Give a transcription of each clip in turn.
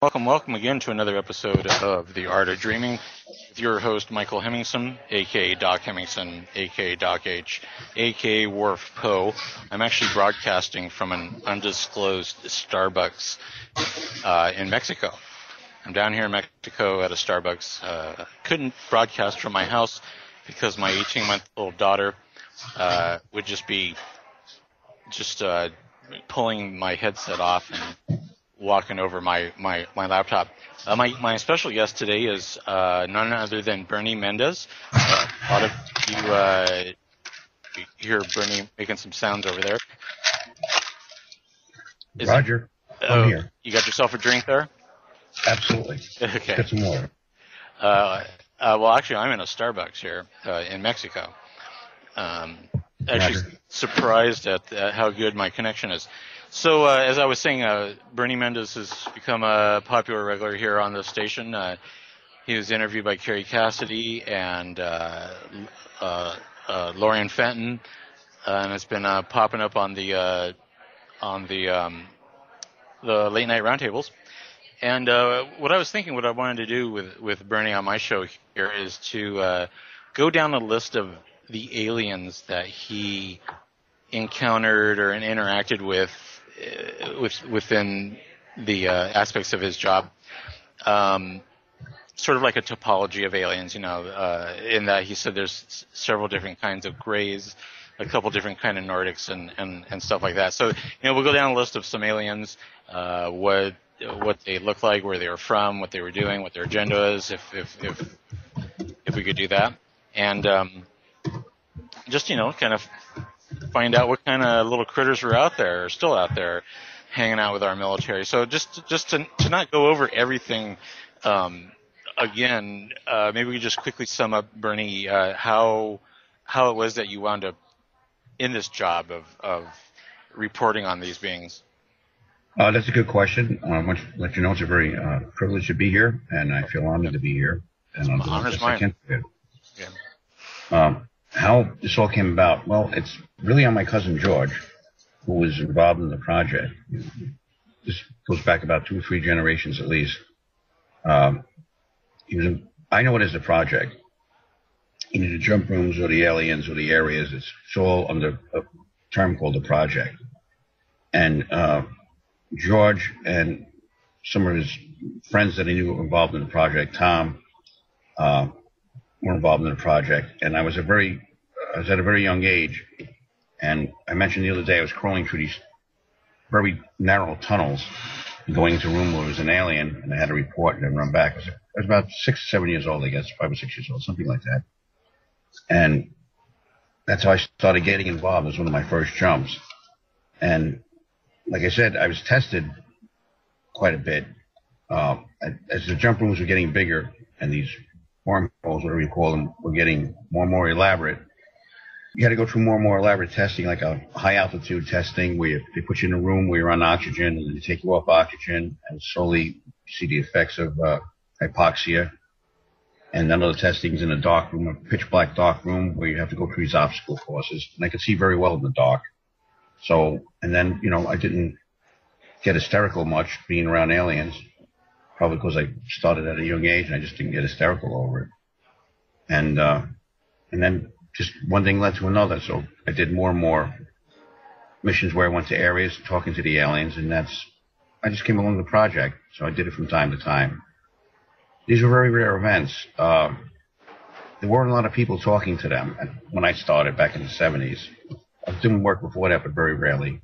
Welcome again to another episode of The Art of Dreaming with your host, Michael Hemmingson, a.k.a. DocH Hemmingson, a.k.a. DocH, a.k.a. Worfpoe. I'm actually broadcasting from an undisclosed Starbucks in Mexico. I'm down here in Mexico at a Starbucks. Couldn't broadcast from my house because my 18-month-old daughter would just be pulling my headset off and walking over my laptop. My special guest today is none other than Bernard Mendez. A lot of you hear Bernie making some sounds over there. Roger, I'm here. You got yourself a drink there? Absolutely. Okay. Get some water. Well, actually, I'm in a Starbucks here in Mexico. Actually, surprised at how good my connection is. So, as I was saying, Bernard Mendez has become a popular regular here on the station. He was interviewed by Carrie Cassidy and Lorian Fenton, and it's been popping up on the late night roundtables. And what I was thinking, what I wanted to do with Bernie on my show here is to go down the list of the aliens that he encountered or interacted with within the aspects of his job, sort of like a typology of aliens, in that he said there's several different kinds of grays, a couple different kind of Nordics and stuff like that. So, we'll go down a list of some aliens, what they look like, where they were from, what they were doing, what their agenda is, if we could do that. And just, kind of find out what kind of little critters are still out there hanging out with our military. So just to not go over everything again, maybe we could just quickly sum up, Bernie, how it was that you wound up in this job of reporting on these beings. That's a good question. I want to let you know it's a very privilege to be here, and I feel honored to be here. And I'm doing the best I can for you. Yeah. How this all came about? Well, it's really on my cousin George, who was involved in the project. This goes back about 2 or 3 generations at least. I know it as the project. The jump rooms or the aliens or the areas, it's all under a term called the project. And George and some of his friends that he knew were involved in the project, Tom, were involved in the project, and I was at a very young age, and I mentioned the other day I was crawling through these very narrow tunnels and going into a room where there was an alien, and I had to report and then run back. I was about 6 or 7 years old, I guess, 5 or 6 years old, something like that. And that's how I started getting involved. It was one of my first jumps. And like I said, I was tested quite a bit. As the jump rooms were getting bigger and these wormholes, whatever you call them, were getting more and more elaborate, you had to go through more and more elaborate testing, like a high-altitude testing where they put you in a room where you're on oxygen and they take you off oxygen and slowly see the effects of hypoxia. And then other testings in a dark room, a pitch-black dark room where you have to go through these obstacle courses. And I could see very well in the dark. So, and then, I didn't get hysterical much being around aliens, probably because I started at a young age and I just didn't get hysterical over it. And then just one thing led to another. So I did more and more missions where I went to areas talking to the aliens, and I just came along the project. So I did it from time to time. These were very rare events. There weren't a lot of people talking to them when I started back in the 70s. I was doing work before that, but very rarely.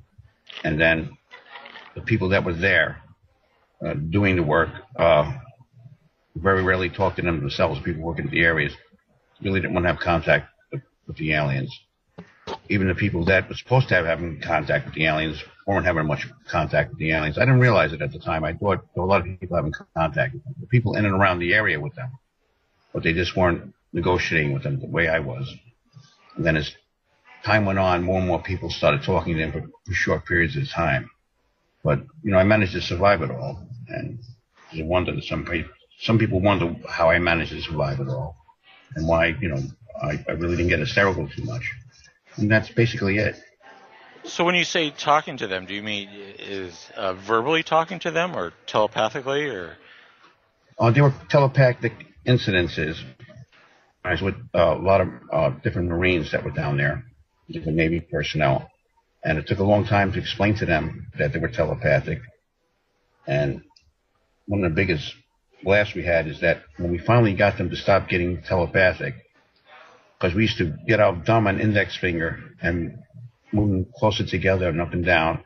And then the people that were there doing the work very rarely talked to them themselves. People working at the areas really didn't want to have contact with the aliens. Even the people that were supposed to having contact with the aliens weren't having much contact with the aliens. I didn't realize it at the time. I thought there were a lot of people having contact with them, the people in and around the area with them, but they just weren't negotiating with them the way I was. And then as time went on, more and more people started talking to them for short periods of time. But, I managed to survive it all. And it's a wonder that some people wonder how I managed to survive it all and why, I really didn't get hysterical too much. And that's basically it. So when you say talking to them, do you mean is verbally talking to them or telepathically or? There were telepathic incidences. I was with a lot of different Marines that were down there, different Navy personnel, and it took a long time to explain to them that they were telepathic. And one of the biggest laughs we had is that when we finally got them to stop getting telepathic, because we used to get our thumb and index finger and move them closer together and up and down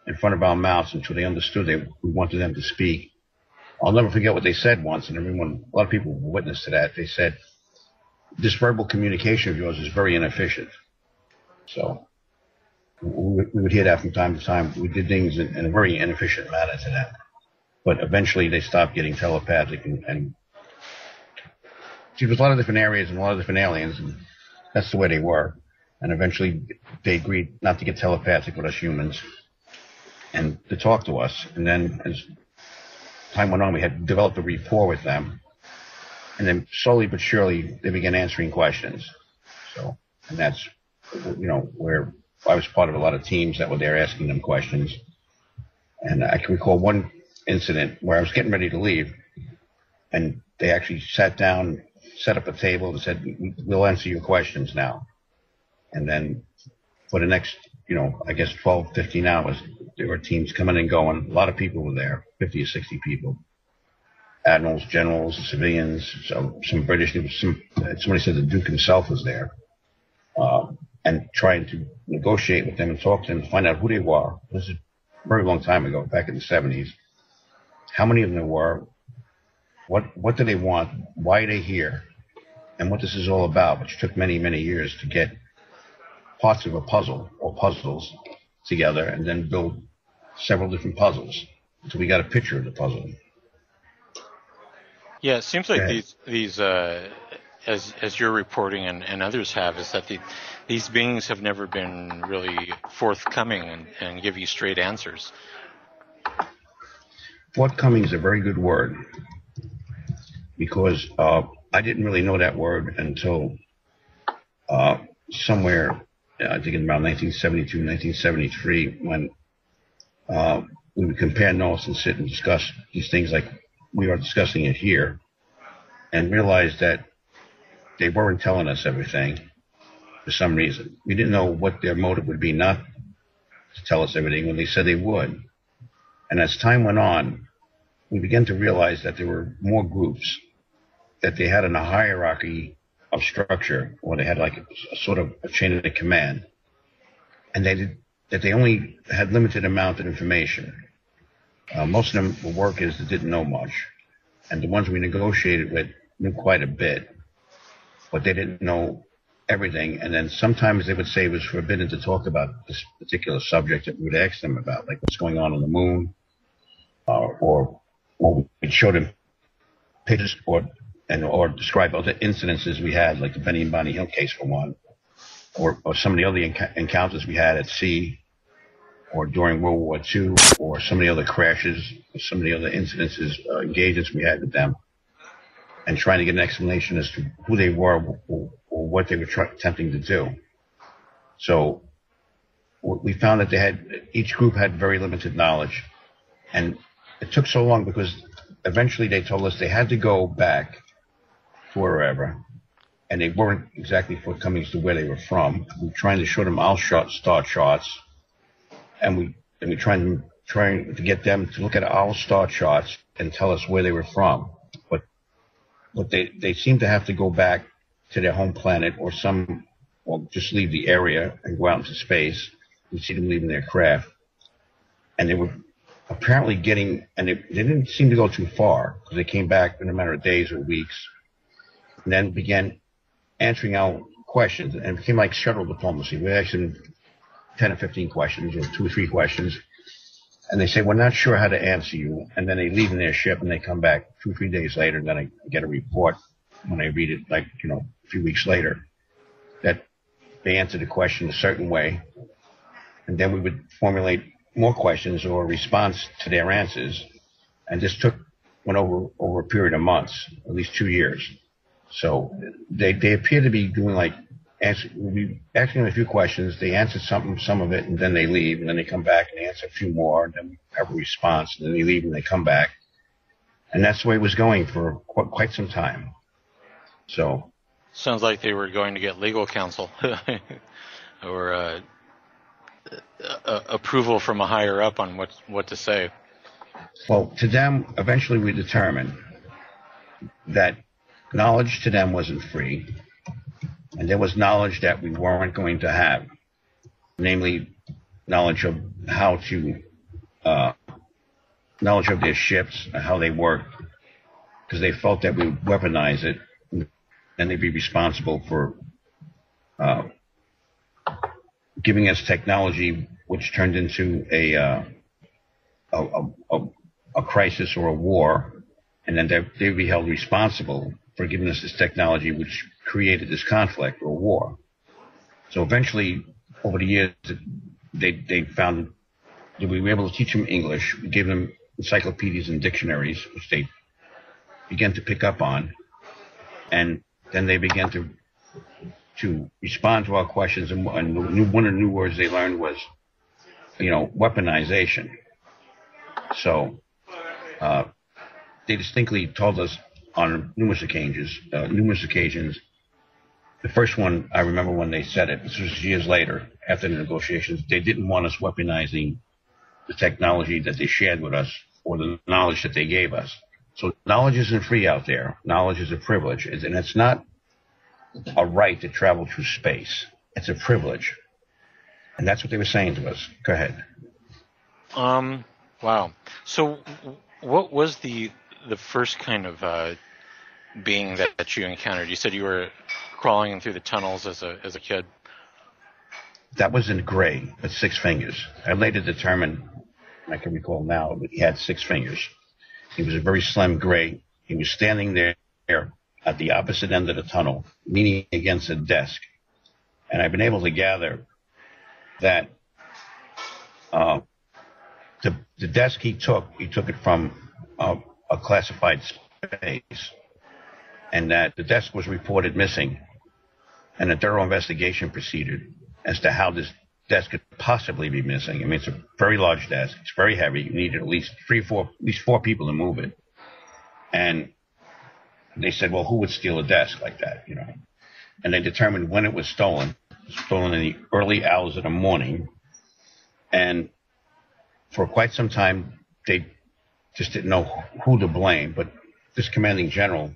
in front of our mouths until they understood we wanted them to speak. I'll never forget what they said once, and a lot of people were witness to that. They said, "This verbal communication of yours is very inefficient." So we would hear that from time to time. We did things in a very inefficient manner to them. But eventually they stopped getting telepathic, and see, there's a lot of different areas and a lot of different aliens, and that's the way they were. And eventually they agreed not to get telepathic with us humans and to talk to us. And then as time went on, we had developed a rapport with them. And then slowly but surely they began answering questions. So, and that's, where I was part of a lot of teams that were there asking them questions. And I can recall one incident where I was getting ready to leave, and they actually sat down, set up a table, and said, "We'll answer your questions now." And then for the next, 12, 15 hours, there were teams coming and going. A lot of people were there, 50 or 60 people. Admirals, generals, civilians, some British. Somebody said the Duke himself was there, and trying to negotiate with them and talk to them to find out who they were. This is a very long time ago, back in the 70s. How many of them there were? What do they want? Why are they here? And what this is all about, which took many, many years to get parts of a puzzle or puzzles together and then build several different puzzles until we got a picture of the puzzle. Yeah, it seems like these as you're reporting and others have, is that these beings have never been really forthcoming and give you straight answers. Forthcoming is a very good word, because I didn't really know that word until somewhere, I think in around 1972, 1973, when we would compare notes and sit and discuss these things like we are discussing it here, and realized that they weren't telling us everything for some reason. We didn't know what their motive would be not to tell us everything when they said they would. And as time went on, we began to realize that there were more groups, that they had in a hierarchy of structure, or they had like a sort of a chain of command, and that they only had limited amount of information. Most of them were workers that didn't know much, and the ones we negotiated with knew quite a bit, but they didn't know everything. And then sometimes they would say it was forbidden to talk about this particular subject that we would ask them about, like what's going on the moon, or we'd show them pictures or describe other incidences we had, like the Benny and Bonnie Hill case for one, or some of the other encounters we had at sea, or during World War II, or some of the other crashes, or some of the other incidences, engagements we had with them, and trying to get an explanation as to who they were or what they were attempting to do. So we found that each group had very limited knowledge, and it took so long because eventually they told us they had to go back to wherever, and they weren't exactly forthcoming as to where they were from. We were trying to show them our star charts, and we trying to get them to look at our star charts and tell us where they were from. But they seem to have to go back to their home planet or just leave the area and go out into space. We see them leaving their craft, and they were apparently and they didn't seem to go too far, because they came back in a matter of days or weeks, and then began answering our questions, and it became like shuttle diplomacy. We asked them 10 or 15 questions, or 2 or 3 questions, and they say, "We're not sure how to answer you," and then they leave in their ship, and they come back 2 or 3 days later, and then I get a report when I read it, like, a few weeks later, that they answered the question a certain way, and then we would formulate more questions or response to their answers, and this went over a period of months, at least 2 years. So they appear to be doing like we'll be asking them a few questions. They answer some of it, and then they leave, and then they come back and answer a few more, and then we have a response, and then they leave and they come back. And that's the way it was going for quite some time. So. Sounds like they were going to get legal counsel or approval from a higher up on what to say. Well, to them, eventually we determined that knowledge to them wasn't free, and there was knowledge that we weren't going to have, namely knowledge of how to, knowledge of their ships, how they worked, because they felt that we would weaponize it, and they'd be responsible for giving us technology which turned into a crisis or a war, and then they'd be held responsible for giving us this technology which created this conflict or war. So eventually, over the years, they found that we were able to teach them English. We gave them encyclopedias and dictionaries, which they began to pick up on, and then they began to respond to our questions. And one of the new words they learned was, weaponization. So they distinctly told us on numerous occasions. The first one, I remember when they said it, this was years later, after the negotiations, they didn't want us weaponizing the technology that they shared with us or the knowledge that they gave us. So knowledge isn't free out there. Knowledge is a privilege, and it's not a right to travel through space. It's a privilege. And that's what they were saying to us. Go ahead. Wow. So what was the first kind of being that you encountered? You said you were crawling through the tunnels as a kid. That was in gray with 6 fingers. I later determined, I can recall now, that he had 6 fingers. He was a very slim gray. He was standing there at the opposite end of the tunnel, leaning against a desk. And I've been able to gather that the desk he took it from a classified space, and that the desk was reported missing, and a thorough investigation proceeded as to how this desk could possibly be missing. I mean, it's a very large desk. It's very heavy. You needed at least 4 people to move it. And they said, well, who would steal a desk like that, And they determined when it was stolen. It was stolen in the early hours of the morning. And for quite some time, they just didn't know who to blame. But this commanding general,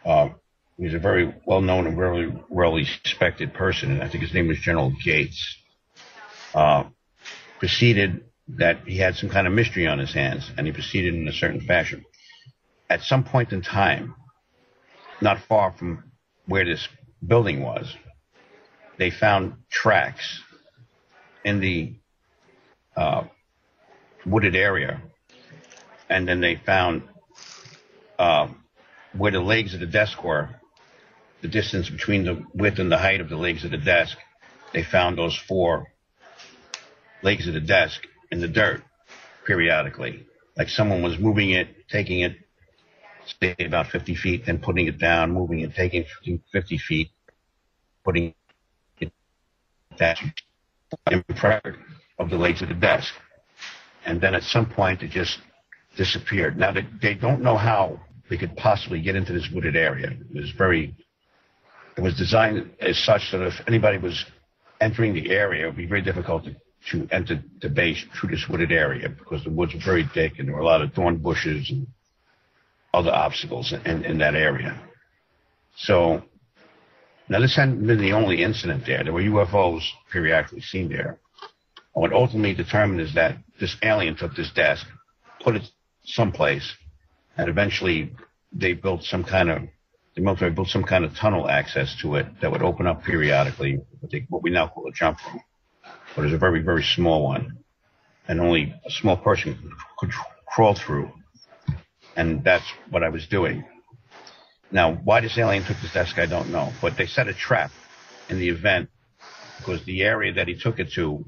he was a very well-known and very well-respected person, and I think his name was General Gates, proceeded that he had some kind of mystery on his hands, and he proceeded in a certain fashion. At some point in time, not far from where this building was, they found tracks in the wooded area, and then they found where the legs of the desk were, the distance between the width and the height of the legs of the desk. They found those 4 legs of the desk in the dirt periodically, like someone was moving it, taking it, say about 50 feet, then putting it down, moving it, taking it 50 feet, putting it down, impression of the legs of the desk. And then at some point it just disappeared. Now they don't know how they could possibly get into this wooded area. It was designed as such that if anybody was entering the area, it would be very difficult to enter the base through this wooded area because the woods were very thick and there were a lot of thorn bushes and other obstacles in that area. So now this hadn't been the only incident there. There were UFOs periodically seen there. And what ultimately determined is that this alien took this desk, put it someplace, and eventually the military built some kind of tunnel access to it that would open up periodically, what we now call a jump room. But it was a very, very small one, and only a small person could crawl through. And that's what I was doing. Now, why this alien took this desk, I don't know. But they set a trap in the event, because the area that he took it to,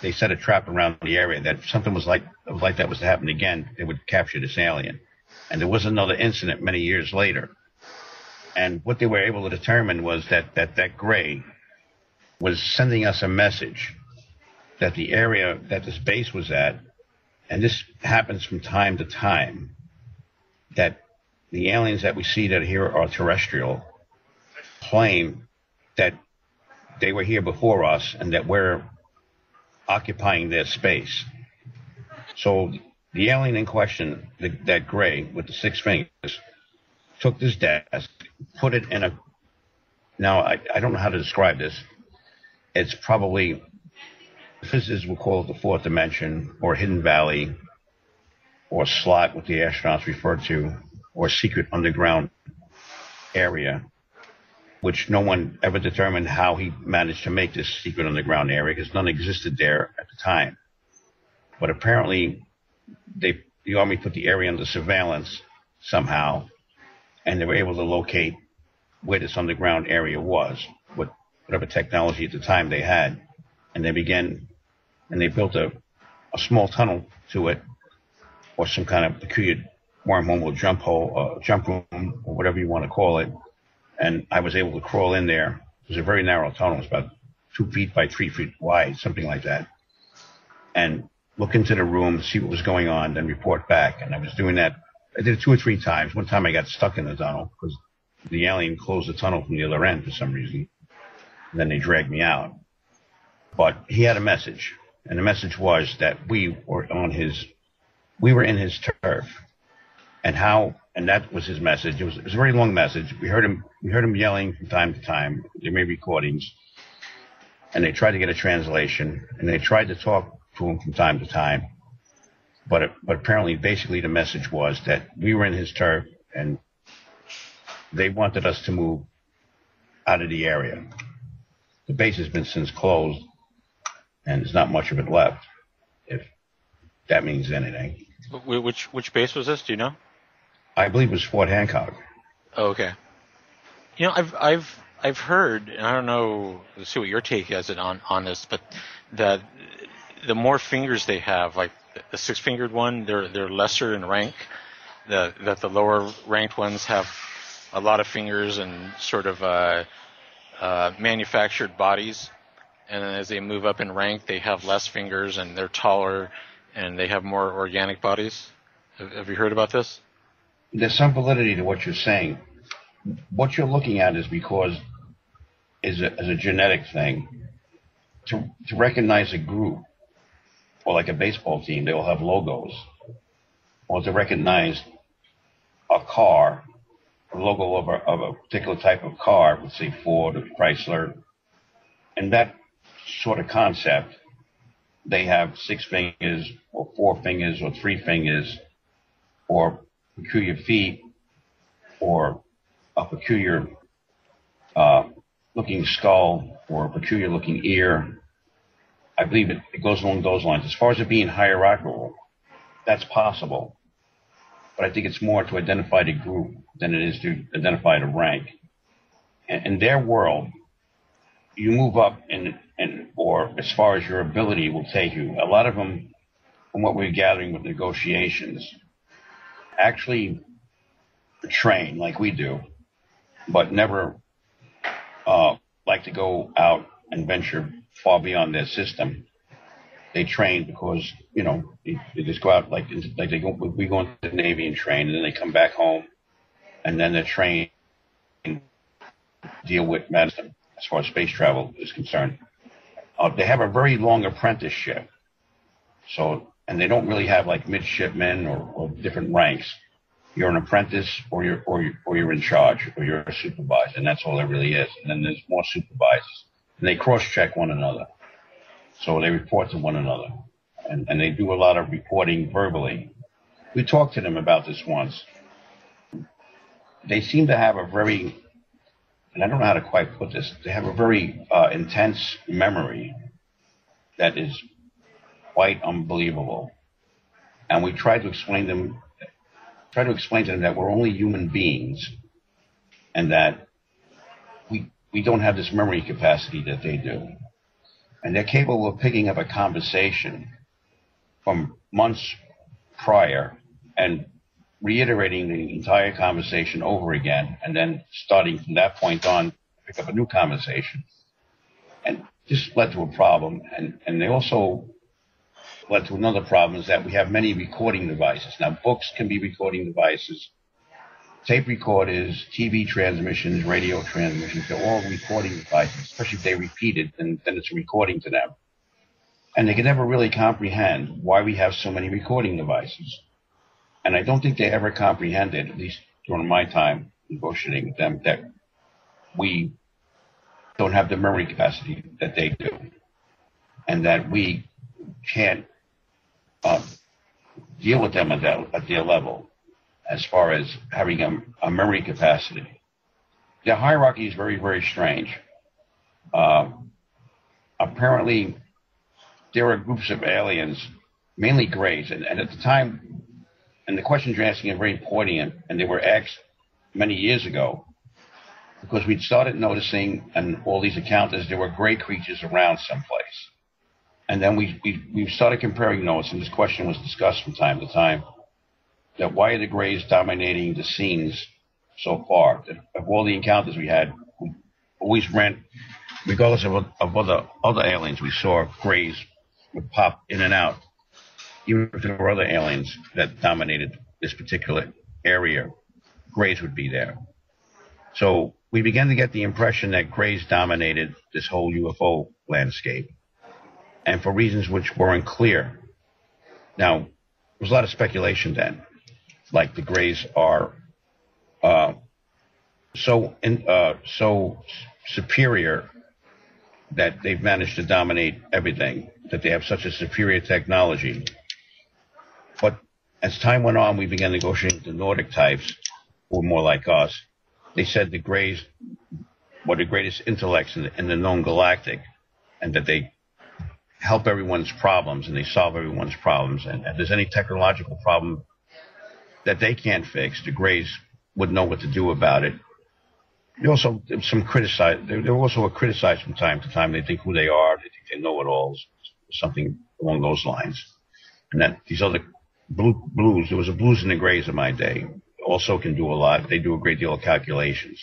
they set a trap around the area that if something was like that was to happen again, they would capture this alien. And there was another incident many years later And what they were able to determine was that gray was sending us a message that the area that this base was at, and this happens from time to time, that the aliens that we see that here are terrestrial claim that they were here before us and that we're occupying their space. So the alien in question, that gray with the 6 fingers, took this desk, put it in a, now I don't know how to describe this. It's probably, physicists will call it the fourth dimension, or hidden valley, or slot, what the astronauts refer to, or secret underground area, which no one ever determined how he managed to make this secret underground area, because none existed there at the time. But apparently, the Army put the area under surveillance somehow, and they were able to locate where this underground area was, whatever technology at the time they had. And they began, and they built a small tunnel to it, or some kind of peculiar wormhole or jump room, or whatever you want to call it. And I was able to crawl in there. It was a very narrow tunnel. It was about 2 feet by 3 feet wide, something like that. And look into the room, see what was going on, then report back. And I was doing that. I did it 2 or 3 times. One time I got stuck in the tunnel because the alien closed the tunnel from the other end for some reason. And then they dragged me out. But he had a message. And the message was that we were in his turf. And that was his message. It was a very long message. We heard him yelling from time to time. There may be recordings. And they tried to get a translation. And they tried to talk to him from time to time. But apparently, basically, the message was that we were in his turf, and they wanted us to move out of the area. The base has been since closed, and there's not much of it left, if that means anything. Which base was this? Do you know? I believe it was Fort Hancock. Oh, okay. You know, I've heard, and I don't know. Let's see what your take is on this, but that the more fingers they have, like the 6-fingered one, they're lesser in rank. That the lower ranked ones have a lot of fingers and sort of manufactured bodies, and then as they move up in rank, they have less fingers and they're taller and they have more organic bodies. Have you heard about this? There's some validity to what you're saying. What you're looking at is because is a genetic thing. To recognize a group, or like a baseball team, they will have logos. Or to recognize a car, a logo of a particular type of car, let's say Ford or Chrysler, and that sort of concept, they have 6 fingers or 4 fingers or 3 fingers, or peculiar feet, or a peculiar looking skull, or a peculiar looking ear. I believe it goes along those lines. As far as it being hierarchical, that's possible. But I think it's more to identify the group than it is to identify the rank. And in their world, you move up or as far as your ability will take you. A lot of them, from what we're gathering with negotiations, actually train like we do, but never like to go out and venture far beyond their system. They train because, you know, they just go out we go into the Navy and train, and then they come back home, and then they're trained to deal with medicine as far as space travel is concerned. They have a very long apprenticeship. So, and they don't really have like midshipmen or different ranks. You're an apprentice, or you're in charge, or you're a supervisor, and that's all there really is. And then there's more supervisors, and they cross-check one another. So they report to one another, and they do a lot of reporting verbally. We talked to them about this once. They seem to have a very, and I don't know how to quite put this, they have a very intense memory that is quite unbelievable. And we try to explain to them that we're only human beings, and that we don't have this memory capacity that they do. And they're capable of picking up a conversation from months prior and reiterating the entire conversation over again, and then starting from that point on, pick up a new conversation. And this led to a problem, and they also led to another problem, is that we have many recording devices. Now, books can be recording devices. Tape recorders, TV transmissions, radio transmissions, they're all recording devices, especially if they repeat it, then it's a recording to them. And they can never really comprehend why we have so many recording devices. And I don't think they ever comprehended, at least during my time negotiating with them, that we don't have the memory capacity that they do, and that we can't deal with them at their level as far as having a memory capacity. The hierarchy is very, very strange. Apparently, there are groups of aliens, mainly grays, and at the time, and the questions you're asking are very poignant, and they were asked many years ago, because we'd started noticing in all these encounters there were gray creatures around someplace. And then we started comparing notes, and this question was discussed from time to time, that why are the grays dominating the scenes so far? Of all the encounters we had, we always ran, regardless of other aliens we saw, grays would pop in and out. Even if there were other aliens that dominated this particular area, grays would be there. So we began to get the impression that grays dominated this whole UFO landscape, and for reasons which weren't clear. Now, there was a lot of speculation then, like the grays are so superior that they've managed to dominate everything, that they have such a superior technology. But as time went on, we began negotiating with the Nordic types, who were more like us. They said the grays were the greatest intellects in the known galactic, and that they help everyone's problems and they solve everyone's problems. And if there's any technological problem that they can't fix, the grays would know what to do about it. They also they're also criticized from time to time. They think who they are, they think they know it all, something along those lines. And that these other blues, there was a blues and the grays in my day, also can do a lot. They do a great deal of calculations.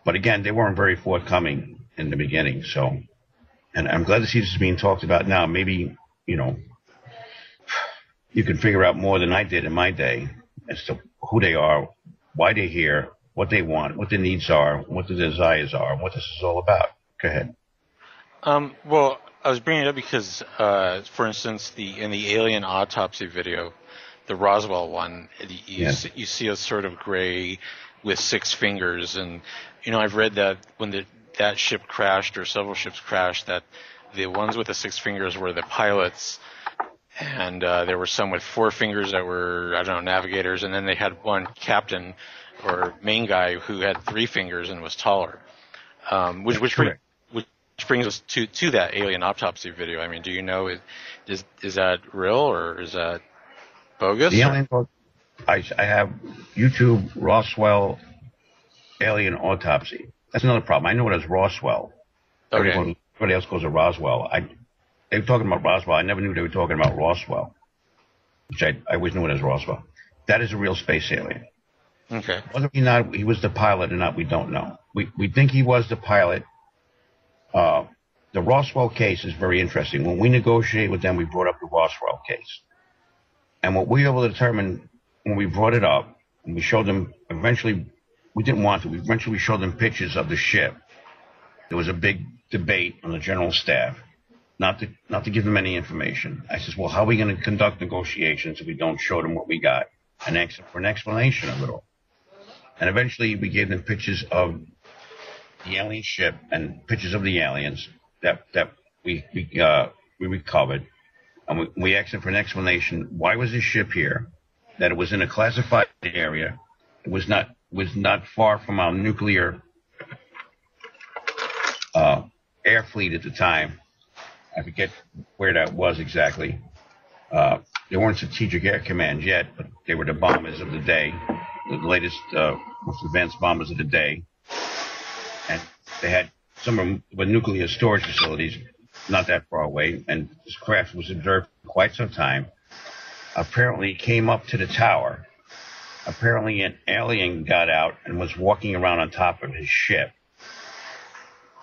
But again, they weren't very forthcoming in the beginning. So, and I'm glad to see this is being talked about now. Maybe, you can figure out more than I did in my day as to who they are, why they're here, what they want, what their needs are, what their desires are, and what this is all about. Go ahead. Well, I was bringing it up because, for instance, in the alien autopsy video, the Roswell one, you see a sort of gray with 6 fingers, and I've read that when that ship crashed, or several ships crashed, that the ones with the 6 fingers were the pilots, and there were some with 4 fingers that were, navigators, and then they had one captain or main guy who had 3 fingers and was taller, which brings us to that alien autopsy video. I mean, do you know, is that real or is that bogus? The alien, I have YouTube Roswell alien autopsy. That's another problem. I know it as Roswell. Okay. Everybody else goes to Roswell. They were talking about Roswell. I never knew they were talking about Roswell, which I always knew it as Roswell. That is a real space alien. Okay. Whether he was the pilot or not, we don't know. We think he was the pilot. The Roswell case is very interesting. When we negotiated with them, we brought up the Roswell case. And what we were able to determine when we brought it up, and we showed them, eventually, we didn't want to, we showed them pictures of the ship. There was a big debate on the general staff, not to give them any information. I says, well, how are we going to conduct negotiations if we don't show them what we got and ask them for an explanation of it all? And eventually we gave them pictures of the alien ship and pictures of the aliens that we recovered. And we asked them for an explanation. Why was this ship here? That it was in a classified area. It was not far from our nuclear air fleet at the time. I forget where that was exactly. They weren't Strategic Air Command yet, but they were the bombers of the day, the latest most advanced bombers of the day. And they had some of them were nuclear storage facilities not that far away, and this craft was observed for quite some time. Apparently, it came up to the tower apparently an alien got out and was walking around on top of his ship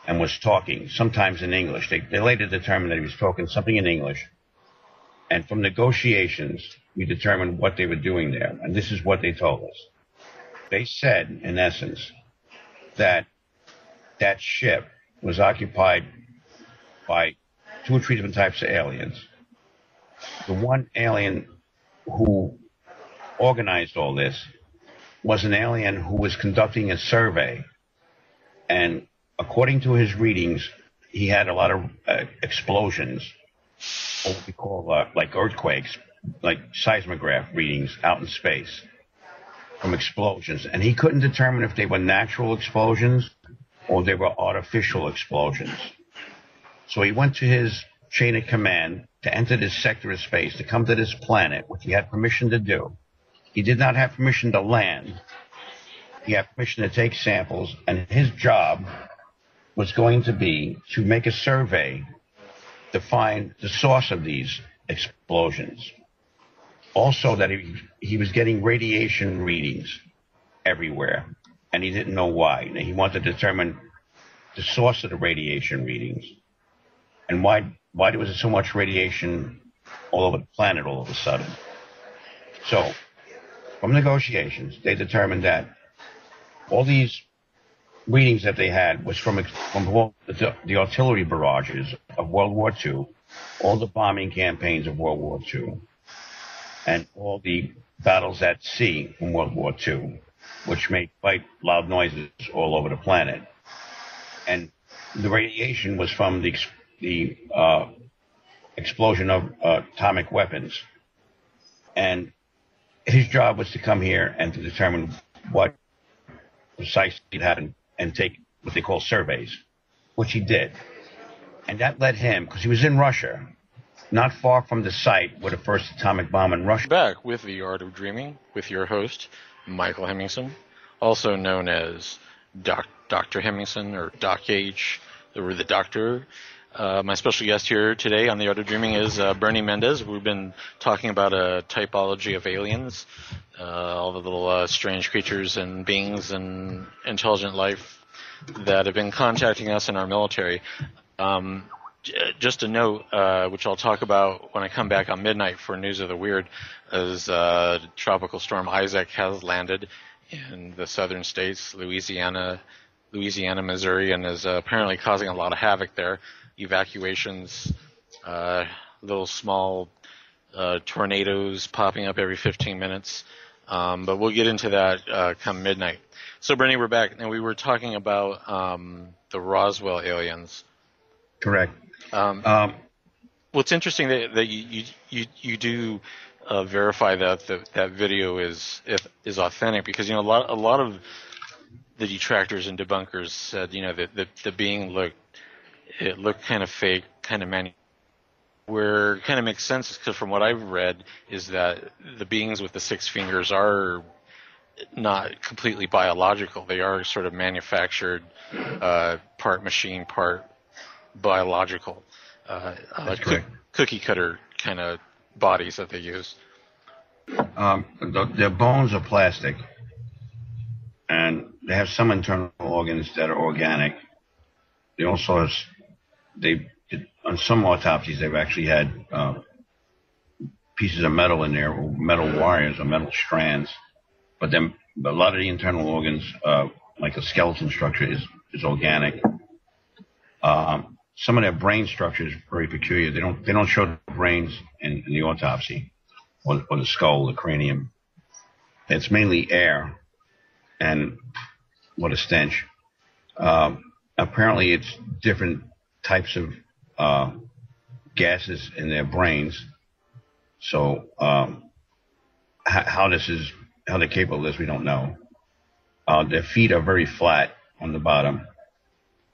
and was talking, sometimes in English. They later determined that he was talking something in English. And from negotiations, we determined what they were doing there. And this is what they told us. They said, in essence, that that ship was occupied by 2 or 3 different types of aliens. The one alien who organized all this was an alien who was conducting a survey. And according to his readings, he had a lot of explosions, or what we call like earthquakes, like seismograph readings out in space from explosions. And he couldn't determine if they were natural explosions or they were artificial explosions. So he went to his chain of command to enter this sector of space, to come to this planet, which he had permission to do. He did not have permission to land. He had permission to take samples, and his job was going to be to make a survey to find the source of these explosions. Also that he was getting radiation readings everywhere, and he didn't know why. And he wanted to determine the source of the radiation readings and why there was so much radiation all over the planet all of a sudden. So, from negotiations, they determined that all these readings that they had was from the artillery barrages of World War II, all the bombing campaigns of World War II, and all the battles at sea from World War II, which made quite loud noises all over the planet. And the radiation was from the explosion of atomic weapons. And his job was to come here and to determine what precisely had happened and take what they call surveys, which he did. And that led him, because he was in Russia, not far from the site where the first atomic bomb in Russia. Back with The Art of Dreaming with your host, Michael Hemmingson, also known as Dr. Hemmingson or DocH, or the Doctor. My special guest here today on The Art of Dreaming is Bernard Mendez. We've been talking about a typology of aliens, all the little strange creatures and beings and intelligent life that have been contacting us in our military. Just a note, which I'll talk about when I come back on midnight for News of the Weird, is Tropical Storm Isaac has landed in the southern states, Louisiana, Missouri, and is apparently causing a lot of havoc there. Evacuations, little small tornadoes popping up every 15 minutes. But we'll get into that come midnight. So, Bernie, we're back. And we were talking about the Roswell aliens. Correct. What's interesting that you do verify that video is authentic, because a lot of the detractors and debunkers said that the being looked kind of fake, kind of where it kind of makes sense, because from what I've read is that the beings with the 6 fingers are not completely biological. They are sort of manufactured, part machine, part biological, cookie cutter kind of bodies that they use. Their bones are plastic, and they have some internal organs that are organic. They also have, on some autopsies, they've actually had pieces of metal in there, or metal wires or metal strands. But then a lot of the internal organs, like a skeleton structure, is organic. Some of their brain structure is very peculiar. They don't show the brains in the autopsy, or the skull, the cranium. It's mainly air, and what a stench. Apparently, it's different types of gases in their brains. So how they're capable of this, we don't know. Their feet are very flat on the bottom.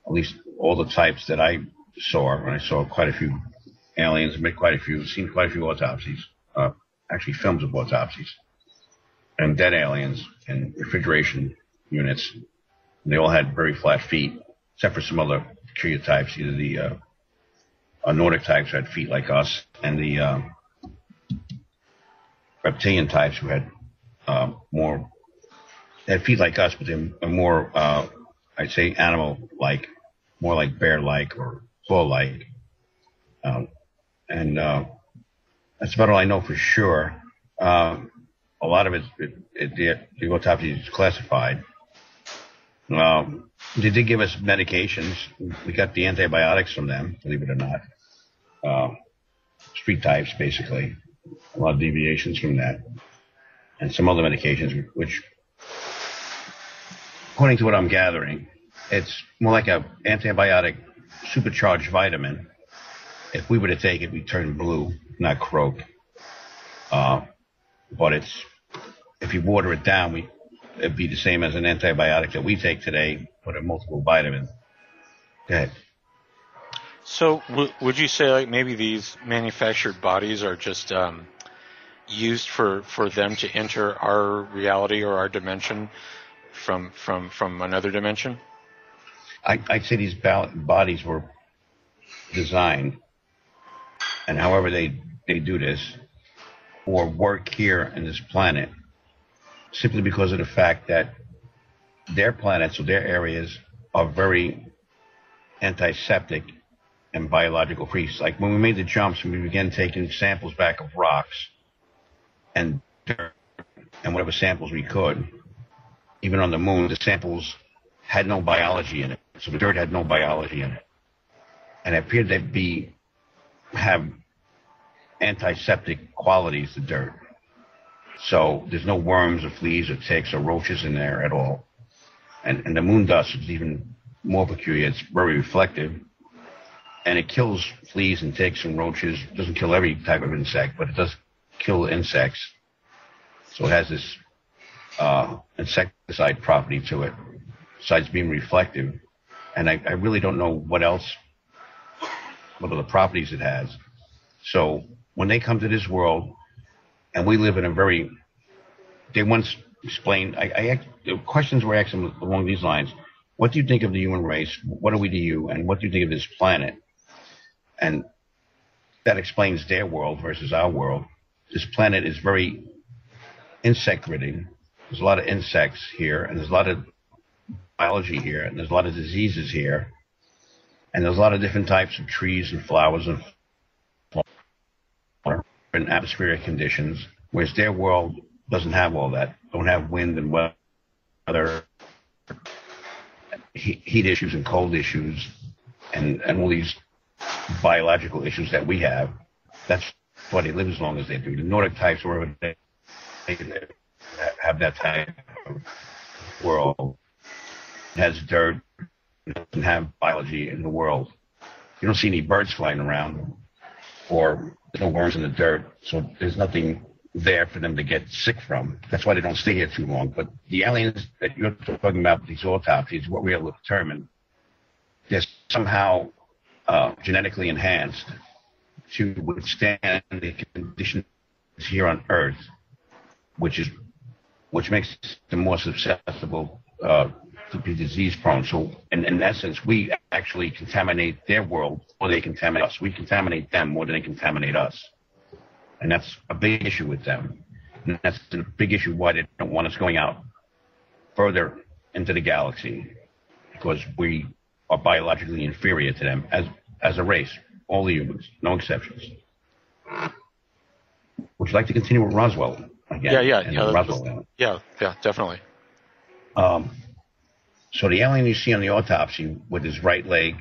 At least all the types that I saw, and I saw quite a few aliens, seen quite a few autopsies, actually films of autopsies, and dead aliens in refrigeration units. And they all had very flat feet, except for some other peculiar types, either the Nordic types who had feet like us, and the reptilian types who had more, they have feet like us, but they're more, I'd say animal-like, more like bear-like or bull-like. And that's about all I know for sure. A lot of the autopsy is classified. They did give us medications. We got the antibiotics from them, believe it or not. Street types, basically. A lot of deviations from that. And some other medications, which, according to what I'm gathering, it's more like an antibiotic supercharged vitamin. If we were to take it, we'd turn blue, not croak. But if you water it down, it'd be the same as an antibiotic that we take today, but a multiple vitamin. Go ahead. So would you say like maybe these manufactured bodies are just used for them to enter our reality or our dimension from another dimension? I'd say these bodies were designed, and however they do this, or work here in this planet, simply because of the fact that their planets or their areas are very antiseptic and biological free. Like when we made the jumps and we began taking samples back of rocks and dirt and whatever samples we could, even on the moon, the samples had no biology in it. So the dirt had no biology in it. And it appeared to have antiseptic qualities, the dirt. So there's no worms or fleas or ticks or roaches in there at all. And the moon dust is even more peculiar. It's very reflective. And it kills fleas and ticks and roaches. It doesn't kill every type of insect, but it does kill insects. So it has this insecticide property to it, besides being reflective. And I really don't know what other properties it has. So when they come to this world, and we live in they once explained, the questions were asked along these lines: what do you think of the human race? What are we to you? And what do you think of this planet? And that explains their world versus our world. This planet is very insect-ridden. There's a lot of insects here, and there's a lot of biology here, and there's a lot of diseases here, and there's a lot of different types of trees and flowers and atmospheric conditions, whereas their world doesn't have all that. Don't have wind and weather, heat issues and cold issues, and all these biological issues that we have. That's why they live as long as they do. The Nordic types, wherever they have that type of world, has dirt, doesn't have biology in the world. You don't see any birds flying around, or there's no worms in the dirt, so there's nothing there for them to get sick from. That's why they don't stay here too long. But the aliens that you're talking about, these autopsies, what we're able to determine, they're somehow genetically enhanced to withstand the conditions here on Earth, which makes them more susceptible to be disease prone. So in essence, we actually contaminate their world or they contaminate us. We contaminate them more than they contaminate us. And that's a big issue with them. And that's a big issue why they don't want us going out further into the galaxy, because we are biologically inferior to them as a race, all the humans, no exceptions. Would you like to continue with Roswell again? Yeah, definitely. So the alien you see on the autopsy with his right leg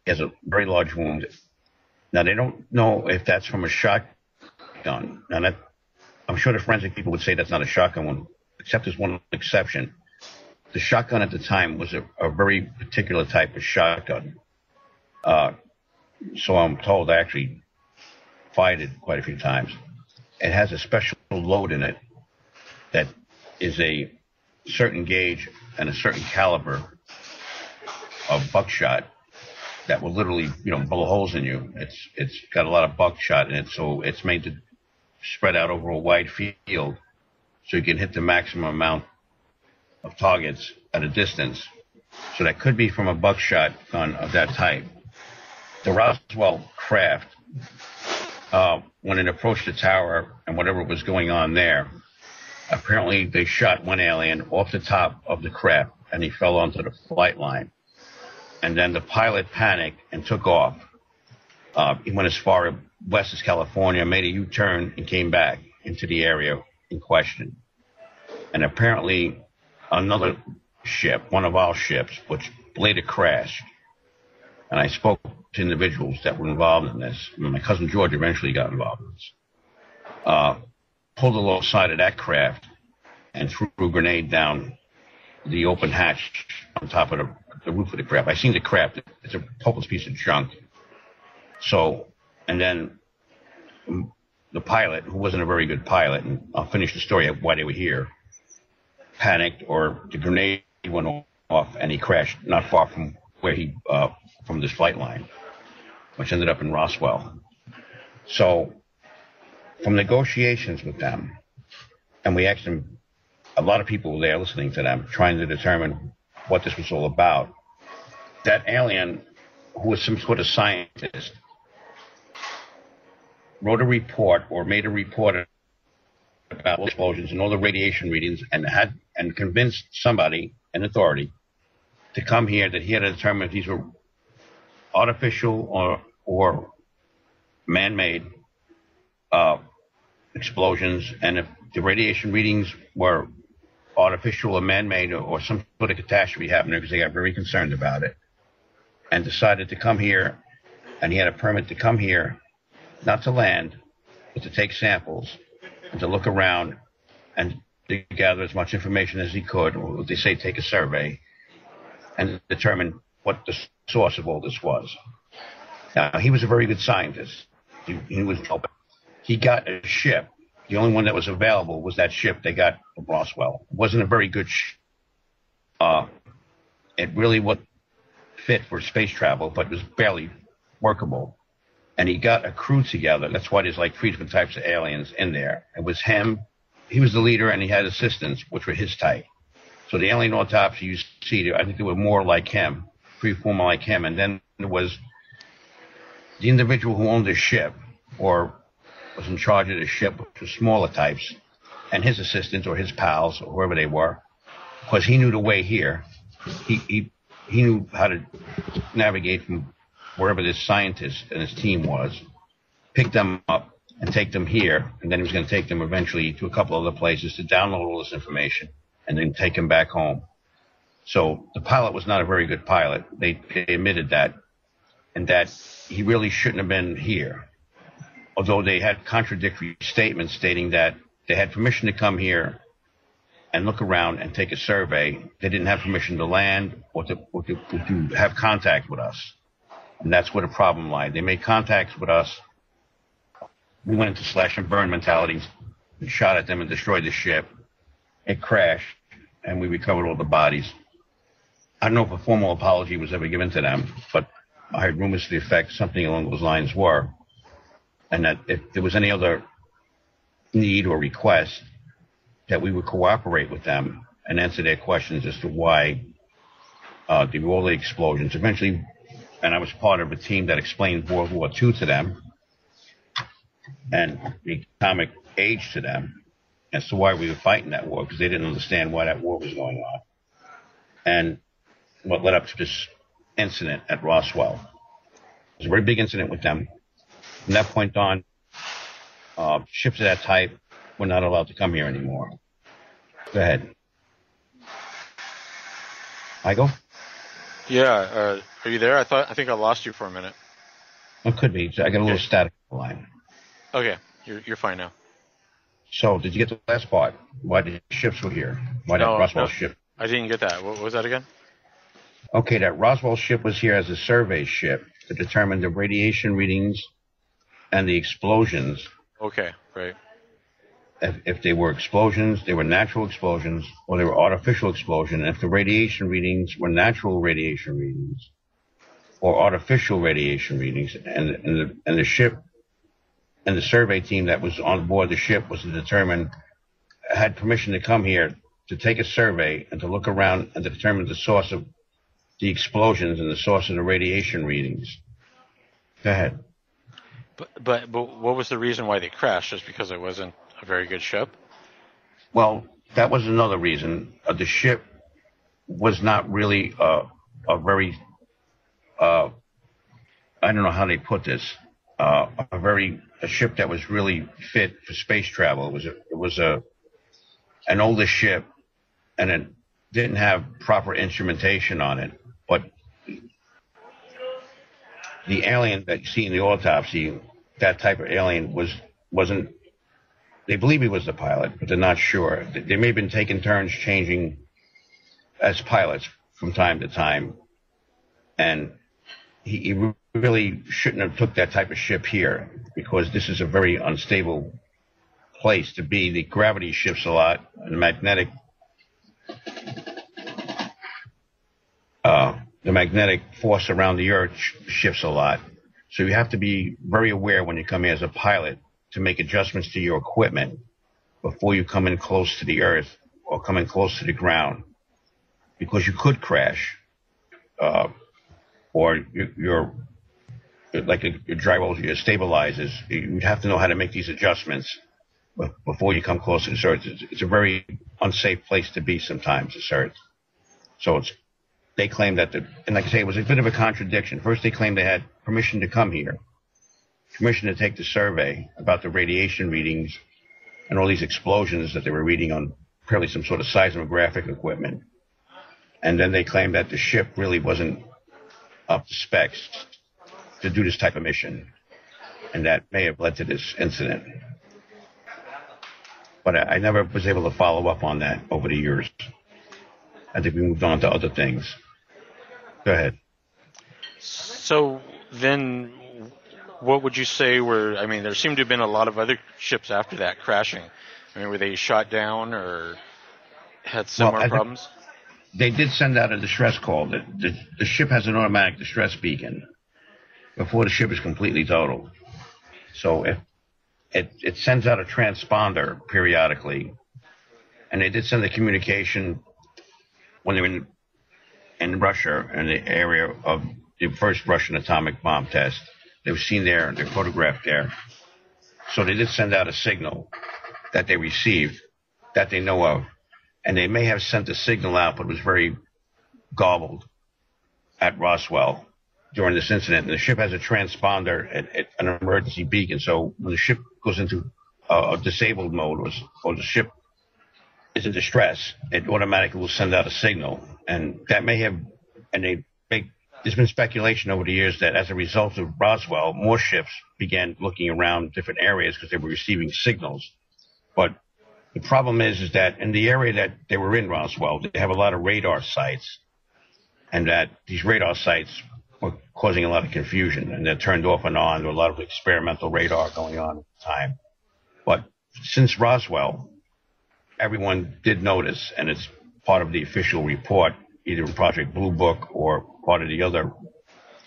has a very large wound. Now, they don't know if that's from a shotgun. Now, I'm sure the forensic people would say that's not a shotgun one, except there's one exception. The shotgun at the time was a very particular type of shotgun. So I'm told. I actually fired it quite a few times. It has a special load in it that is a certain gauge and a certain caliber of buckshot that will literally, blow holes in you. It's got a lot of buckshot in it, so it's made to spread out over a wide field so you can hit the maximum amount of targets at a distance. So that could be from a buckshot gun of that type. The Roswell craft, when it approached the tower and whatever was going on there, Apparently, they shot one alien off the top of the craft, and he fell onto the flight line. And then the pilot panicked and took off. He went as far west as California, made a U-turn, and came back into the area in question. And apparently, another ship, one of our ships, which later crashed, and I spoke to individuals that were involved in this. My cousin George eventually got involved in this. Pulled alongside of that craft and threw a grenade down the open hatch on top of the roof of the craft. I seen the craft. It's a hopeless piece of junk. So, and then the pilot, who wasn't a very good pilot, and I'll finish the story of why they were here, panicked, or the grenade went off, and he crashed not far from where from this flight line, which ended up in Roswell. So, from negotiations with them, and we asked them, a lot of people were there listening to them, trying to determine what this was all about. That alien, who was some sort of scientist, wrote a report or made a report about explosions and all the radiation readings, and convinced somebody, an authority, to come here, that he had to determine if these were artificial or man-made explosions, and if the radiation readings were artificial or man-made, or some sort of catastrophe happening, because they got very concerned about it, and decided to come here. And he had a permit to come here, not to land, but to take samples and to look around and to gather as much information as he could, or what they say, take a survey, and determine what the source of all this was. Now, he was a very good scientist. He got a ship. The only one that was available was that ship they got from Roswell. It wasn't a very good ship. It really was fit for space travel, but it was barely workable. And he got a crew together. That's why there's like 3 different types of aliens in there. It was him. He was the leader, and he had assistants, which were his type. So the alien autopsy you see, I think they were more like him, 3 or 4 more like him. And then there was the individual who owned the ship, or was in charge of the ship, which was smaller types, and his assistants or his pals or whoever they were, because he knew the way here. He knew how to navigate from wherever this scientist and his team was, pick them up and take them here, and then he was going to take them eventually to a couple other places to download all this information and then take them back home. So the pilot was not a very good pilot. They admitted that, and that he really shouldn't have been here. Although they had contradictory statements stating that they had permission to come here and look around and take a survey, they didn't have permission to land or to have contact with us. And that's where the problem lied. They made contacts with us. We went into slash and burn mentalities and shot at them and destroyed the ship. It crashed, and we recovered all the bodies. I don't know if a formal apology was ever given to them, but I heard rumors to the effect something along those lines were. And that if there was any other need or request, that we would cooperate with them and answer their questions as to why there were all the explosions. Eventually, and I was part of a team that explained World War II to them and the atomic age to them as to why we were fighting that war, because they didn't understand why that war was going on. And what led up to this incident at Roswell. It was a very big incident with them. From that point on, ships of that type were not allowed to come here anymore. Go ahead. Michael? Yeah, are you there? I think I lost you for a minute. It could be. I got a little static on the line. Okay, you're fine now. So, did you get the last part? Why the ships were here? Why that Roswell ship? I didn't get that. What was that again? Okay, that Roswell ship was here as a survey ship to determine the radiation readings and the explosions. Okay, right. If they were explosions, they were natural explosions, or they were artificial explosions. And if the radiation readings were natural radiation readings or artificial radiation readings, and the ship and the survey team that was on board the ship was to determine, had permission to come here to take a survey and to look around and to determine the source of the explosions and the source of the radiation readings. Go ahead. But what was the reason why they crashed? Just because it wasn't a very good ship? Well, that was another reason. The ship was not really a very, I don't know how they put this, a ship that was really fit for space travel. It was an older ship, and it didn't have proper instrumentation on it. But the alien that you see in the autopsy, that type of alien wasn't. They believe he was the pilot, but they're not sure. They may have been taking turns changing as pilots from time to time, and he really shouldn't have took that type of ship here, because this is a very unstable place to be. The gravity shifts a lot, and the magnetic force around the Earth shifts a lot. So you have to be very aware when you come here as a pilot to make adjustments to your equipment before you come in close to the Earth or come in close to the ground, because you could crash, or your drywall, your stabilizers. You'd have to know how to make these adjustments before you come close to the Earth. It's a very unsafe place to be sometimes, this Earth. So they claim that, and like I say, it was a bit of a contradiction. First, they claimed they had permission to come here, permission to take the survey about the radiation readings and all these explosions that they were reading on apparently some sort of seismographic equipment. And then they claimed that the ship really wasn't up to specs to do this type of mission, and that may have led to this incident. But I never was able to follow up on that over the years. I think we moved on to other things. Go ahead. So then, what would you say were, I mean, there seemed to have been a lot of other ships after that crashing. I mean, were they shot down or had similar problems? They did send out a distress call. The ship has an automatic distress beacon before the ship is completely totaled. So if it sends out a transponder periodically, and they did send a communication when they were in Russia, in the area of the first Russian atomic bomb test. They were seen there, they're photographed there. So they did send out a signal that they received, that they know of. And they may have sent a signal out, but it was very garbled at Roswell during this incident. And the ship has a transponder, an emergency beacon. So when the ship goes into a disabled mode, or the ship is in distress, it automatically will send out a signal. And that may have, there's been speculation over the years that as a result of Roswell, more ships began looking around different areas because they were receiving signals. But the problem is that in the area that they were in, Roswell, they have a lot of radar sites, and that these radar sites were causing a lot of confusion, and they're turned off and on. There were a lot of experimental radar going on at the time. But since Roswell, everyone did notice, and it's part of the official report, either in Project Blue Book or part of the other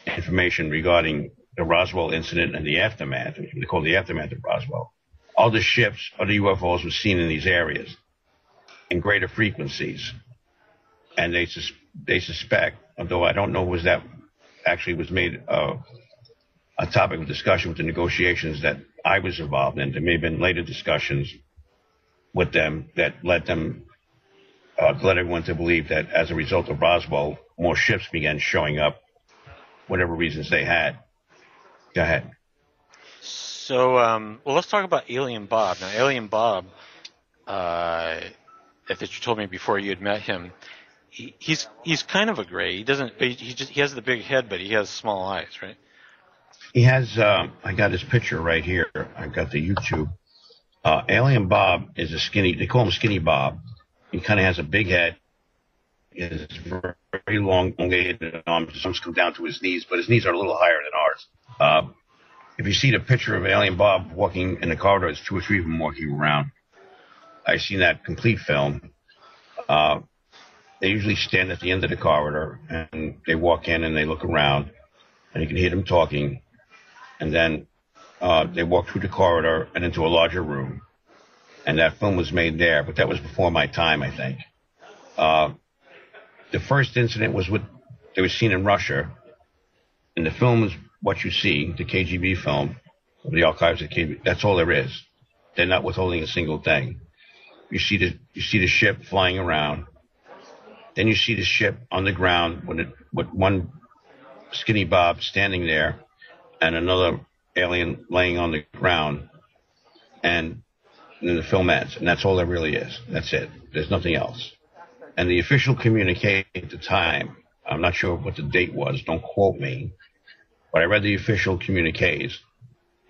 information regarding the Roswell incident and the aftermath. They call it the aftermath of Roswell. All the ships or the UFOs were seen in these areas in greater frequencies. And they suspect, although I don't know was that actually was made a topic of discussion with the negotiations that I was involved in. There may have been later discussions with them that led everyone to believe that as a result of Roswell, more ships began showing up, whatever reasons they had. Go ahead. So, well, let's talk about Alien Bob. Now, Alien Bob, that you told me before you had met him, he's kind of a gray. He has the big head, but he has small eyes, right? He has. I got his picture right here. I got the YouTube. Alien Bob is a skinny. They call him Skinny Bob. He kind of has a big head. He has very long, elongated arms. His arms come down to his knees, but his knees are a little higher than ours. If you see the picture of Alien Bob walking in the corridor, there's 2 or 3 of them walking around. I've seen that complete film. They usually stand at the end of the corridor, and they walk in and they look around, and you can hear them talking. And then they walk through the corridor and into a larger room. And that film was made there, but that was before my time, I think. The first incident was they were seen in Russia, and the film is what you see, the KGB film, the archives of KGB. That's all there is. They're not withholding a single thing. you see the ship flying around. Then you see the ship on the ground with one skinny Bob standing there and another alien laying on the ground. And then the film ends. And that's all there really is. That's it. There's nothing else. And the official communique at the time, I'm not sure what the date was, don't quote me, but I read the official communiques,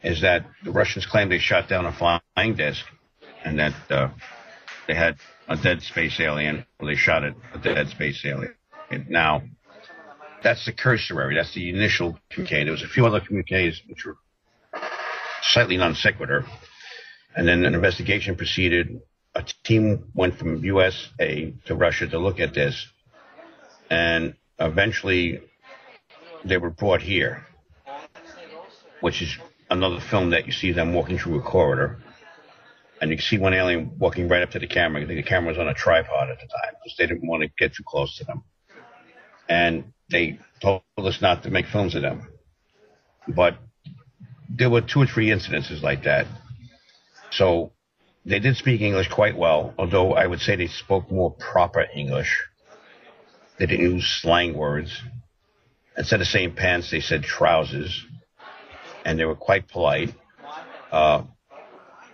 is that the Russians claimed they shot down a flying disc and that they had a dead space alien, or they shot at a dead space alien. And now, that's the cursory, that's the initial communique. There was a few other communiques which were slightly non sequitur, and then an investigation proceeded. A team went from USA to Russia to look at this, and eventually they were brought here, which is another film that you see them walking through a corridor, and you can see one alien walking right up to the camera. I think the camera was on a tripod at the time because they didn't want to get too close to them. And they told us not to make films of them. But there were 2 or 3 incidences like that. So they did speak English quite well, although I would say they spoke more proper English. They didn't use slang words. Instead of saying pants, they said trousers. And they were quite polite.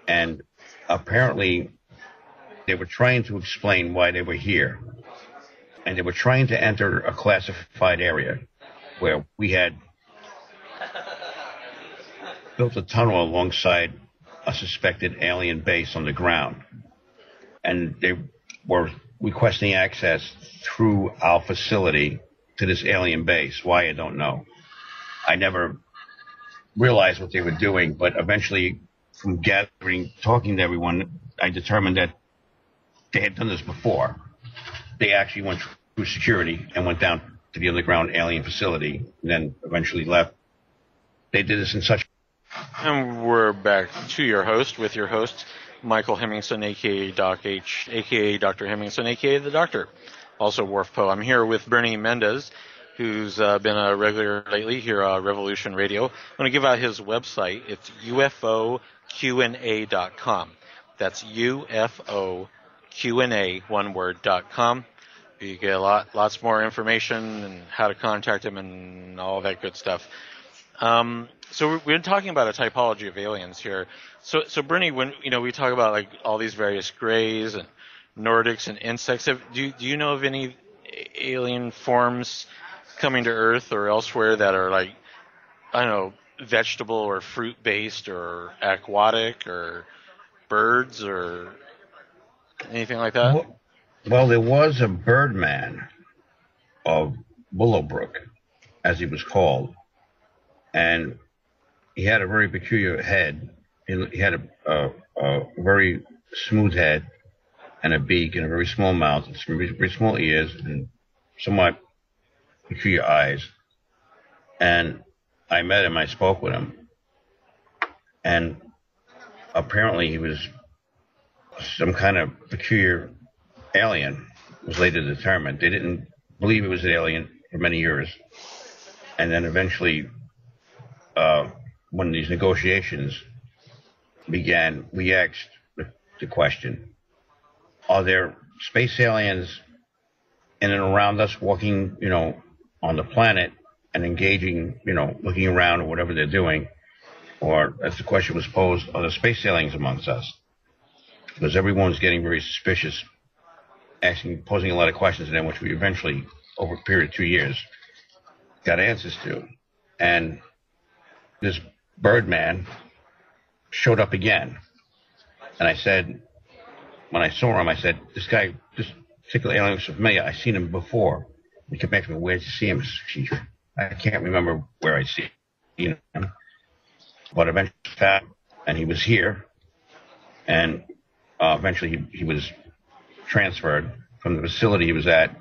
And apparently they were trying to explain why they were here. And they were trying to enter a classified area where we had built a tunnel alongside a suspected alien base on the ground. And they were requesting access through our facility to this alien base. Why, I don't know. I never realized what they were doing, but eventually, from talking to everyone, I determined that they had done this before. They actually went through security and went down to the underground alien facility, and then eventually left. They did this in such. And we're back to your host, with your host, Michael Hemmingson, a.k.a. DocH, a.k.a. Dr. Hemmingson, a.k.a. the Doctor, also Worfpoe. I'm here with Bernard Mendez, who's been a regular lately here on Revolution Radio. I'm going to give out his website. It's ufoqna.com. That's ufoqna, one word, .com. You get lots more information and how to contact him and all that good stuff. So we've been talking about a typology of aliens here. So Bernie, when we talk about like all these various grays and Nordics and insects, do you know of any alien forms coming to Earth or elsewhere that are like, I don't know, vegetable or fruit based or aquatic or birds or anything like that? Well, there was a Birdman of Willowbrook, as he was called, and he had a very peculiar head. He had a very smooth head and a beak and a very small mouth and some very small ears and somewhat peculiar eyes. And I met him, I spoke with him, and apparently he was some kind of peculiar alien, was later determined. They didn't believe it was an alien for many years. And then eventually, when these negotiations began, we asked the question, are there space aliens in and around us walking, on the planet and engaging, looking around or whatever they're doing? Or, as the question was posed, are there space aliens amongst us? Because everyone's getting very suspicious, posing a lot of questions to them, which we eventually, over a period of 2 years, got answers to. And this Birdman showed up again. And I said, when I saw him, I said, this particular alien was familiar. I've seen him before. He kept asking me, where did you see him, Chief? I can't remember where I see him. But eventually, and he was here. And eventually he was transferred from the facility he was at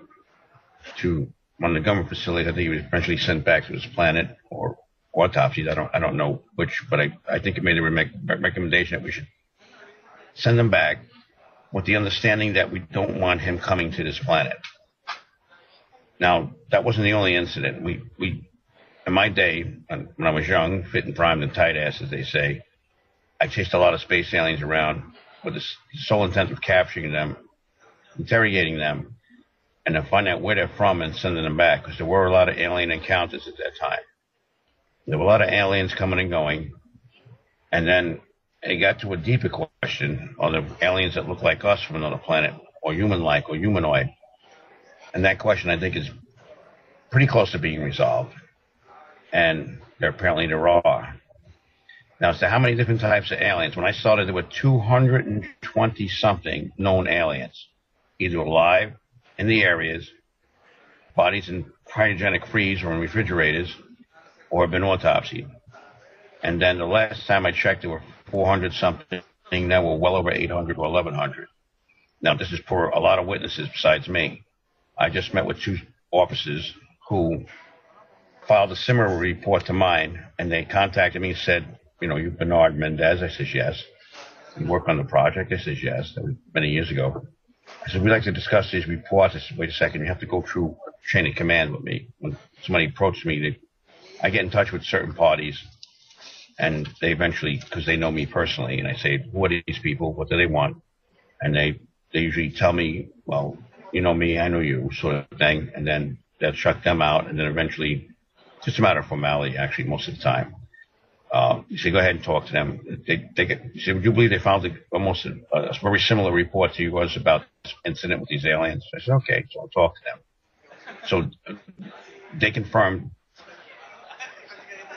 to one of the government facilities. I think he was eventually sent back to his planet or autopsies. I don't know which, but I think it made a recommendation that we should send him back with the understanding that we don't want him coming to this planet. Now, that wasn't the only incident. We in my day, when I was young, fit and primed and tight ass, as they say, I chased a lot of space aliens around with the sole intent of capturing them, interrogating them, and then find out where they're from and sending them back, because there were a lot of alien encounters at that time. There were a lot of aliens coming and going, and then it got to a deeper question: are there aliens that look like us from another planet, or human-like, or humanoid? And that question, I think, is pretty close to being resolved. And apparently there are. Now, as to how many different types of aliens, when I started, there were 220-something known aliens, either alive in the areas, bodies in cryogenic freeze or in refrigerators, or have been autopsied. And then the last time I checked, there were 400-something. Now we're well over 800 or 1,100. Now, this is for a lot of witnesses besides me. I just met with 2 officers who filed a similar report to mine, and they contacted me and said, you know, you Bernard Mendez? I says, yes. You work on the project? I says, yes. That was many years ago. I said, we'd like to discuss these reports. I said, wait a second, you have to go through a chain of command with me. When somebody approaches me, I get in touch with certain parties, and they eventually, because they know me personally, and I say, who are these people? What do they want? And they usually tell me, well, you know me, I know you, sort of thing, and then they'll shut them out, and then eventually, just a matter of formality, actually, most of the time. You say, go ahead and talk to them. You say, would you believe they found a very similar report to yours about this incident with these aliens? I said, okay, so I'll talk to them. So they confirmed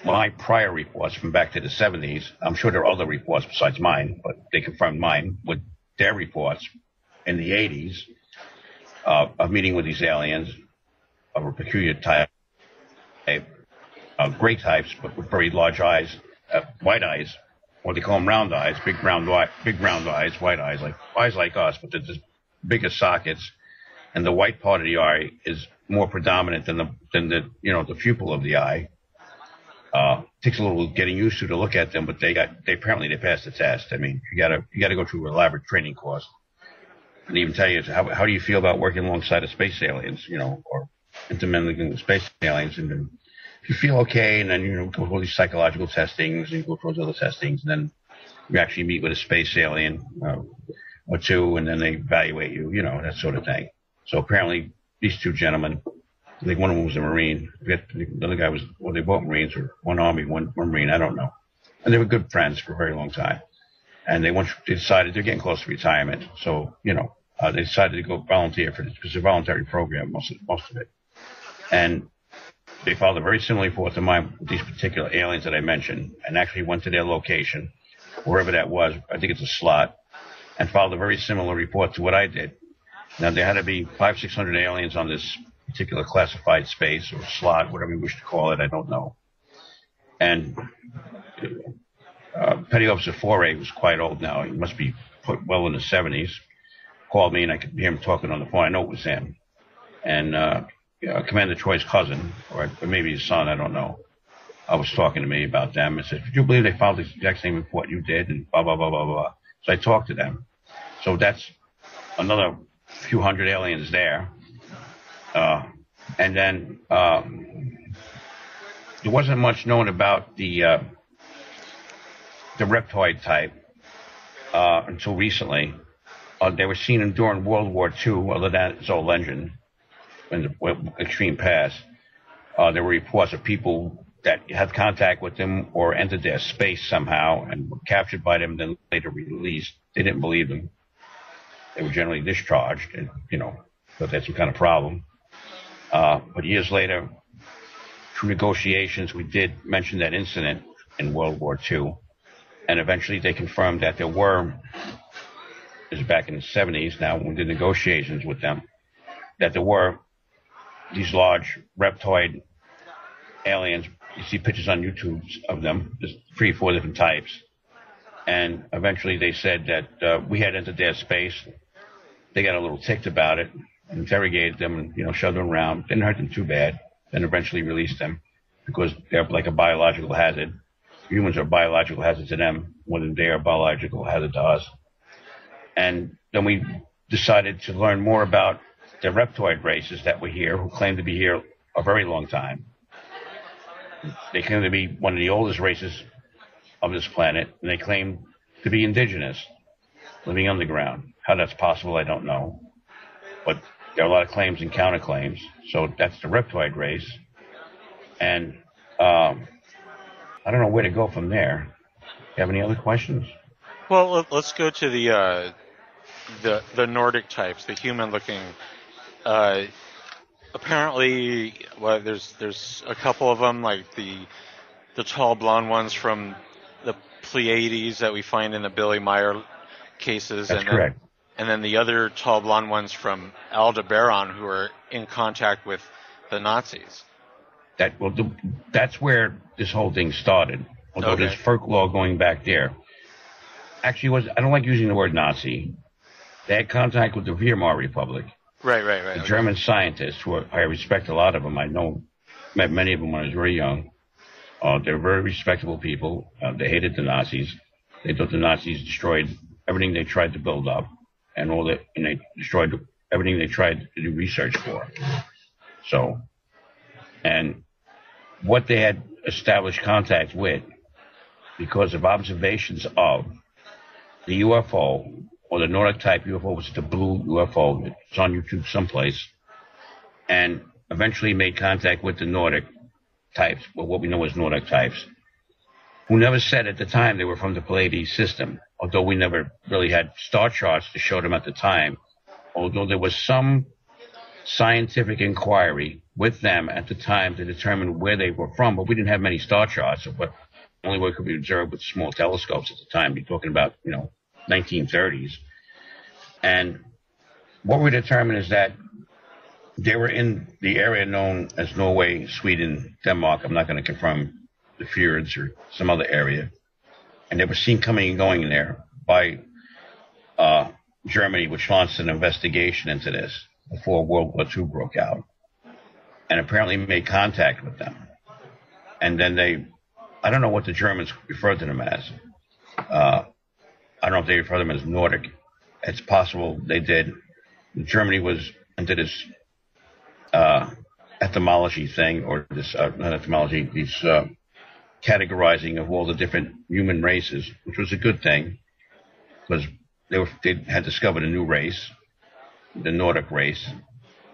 my prior reports from back to the 70s. I'm sure there are other reports besides mine, but they confirmed mine with their reports in the 80s of meeting with these aliens of a peculiar type, gray types, but with very large eyes, white eyes, or they call them round eyes, big round eyes, white eyes, like eyes like us, but they're just bigger sockets, and the white part of the eye is more predominant than the the pupil of the eye. Takes a little getting used to look at them, but they apparently passed the test. I mean, you gotta go through an elaborate training course, and even tell you how do you feel about working alongside of space aliens, or intermingling with space aliens, and then if you feel okay, and then go through all these psychological testings, and you go through those other testings, and then you actually meet with a space alien or 2, and then they evaluate you, that sort of thing. So apparently these 2 gentlemen, I think one of them was a Marine. The other guy was, well, they both Marines, or one Army, one Marine, I don't know. And they were good friends for a very long time. And they decided they're getting close to retirement. So, they decided to go volunteer for this. It was a voluntary program, most of it. And they filed a very similar report to mine with these particular aliens that I mentioned, and actually went to their location, wherever that was, I think it's a slot, and filed a very similar report to what I did. Now, there had to be 500-600 aliens on this particular classified space or slot, whatever you wish to call it, I don't know. And Petty Officer Foray was quite old now. He must be put well in the 70s. Called me, and I could hear him talking on the phone. I know it was him. And Commander Troy's cousin, or maybe his son, I don't know, was talking to me about them and said, "Would you believe they filed the exact same report you did?" And blah, blah, blah, blah, blah. So I talked to them. So that's another few hundred aliens there. And then there wasn't much known about the reptoid type until recently. They were seen during World War II, other than it's all legend, in the extreme past. There were reports of people that had contact with them or entered their space somehow and were captured by them, then later released. They didn't believe them. They were generally discharged, and thought they had some kind of problem. But years later, through negotiations, we did mention that incident in World War II, and eventually they confirmed that there were, this is back in the 70s now, when we did negotiations with them, that there were these large reptoid aliens. You see pictures on YouTube of them. There's 3 or 4 different types. And eventually they said that we had entered their space. They got a little ticked about it, interrogated them, and shoved them around. Didn't hurt them too bad. Then eventually released them because they're like a biological hazard. Humans are a biological hazard to them more than they are a biological hazard to us. And then we decided to learn more about the reptoid races that were here, who claim to be here a very long time. They claim to be one of the oldest races of this planet, and they claim to be indigenous. living underground. How that's possible, I don't know. But there are a lot of claims and counterclaims. So that's the reptoid race. And I don't know where to go from there. You have any other questions? Well, let's go to the Nordic types, the human-looking. Apparently, well, there's a couple of them, like the tall blonde ones from the Pleiades that we find in the Billy Meyer cases. That's correct. And then the other tall blonde ones from Aldebaran, who are in contact with the Nazis. That's where this whole thing started. Although there's folklore going back there. Actually, I don't like using the word Nazi. They had contact with the Weimar Republic. Right. The German scientists, who I respect a lot of them. I met many of them when I was very young. They're very respectable people. They hated the Nazis. They thought the Nazis destroyed everything they tried to build up, and they destroyed everything they tried to do research for. So, and what they had established contact with, because of observations of the UFO, or the Nordic type UFO, was the blue UFO. It's on YouTube someplace, and eventually made contact with the Nordic types, or what we know as Nordic types, who never said at the time they were from the Pleiades system, although we never really had star charts to show them at the time, although there was some scientific inquiry with them at the time to determine where they were from, but we didn't have many star charts of what only what could be observed with small telescopes at the time. We're talking about, 1930s. And what we determined is that they were in the area known as Norway, Sweden, Denmark. I'm not going to confirm the fjords or some other area. And they were seen coming and going in there by Germany, which launched an investigation into this before World War II broke out, and apparently made contact with them. And then I don't know what the Germans referred to them as. I don't know if they referred to them as Nordic. It's possible they did. Germany was into this etymology thing, or this, not etymology, this categorizing of all the different human races, which was a good thing, because they had discovered a new race, the Nordic race,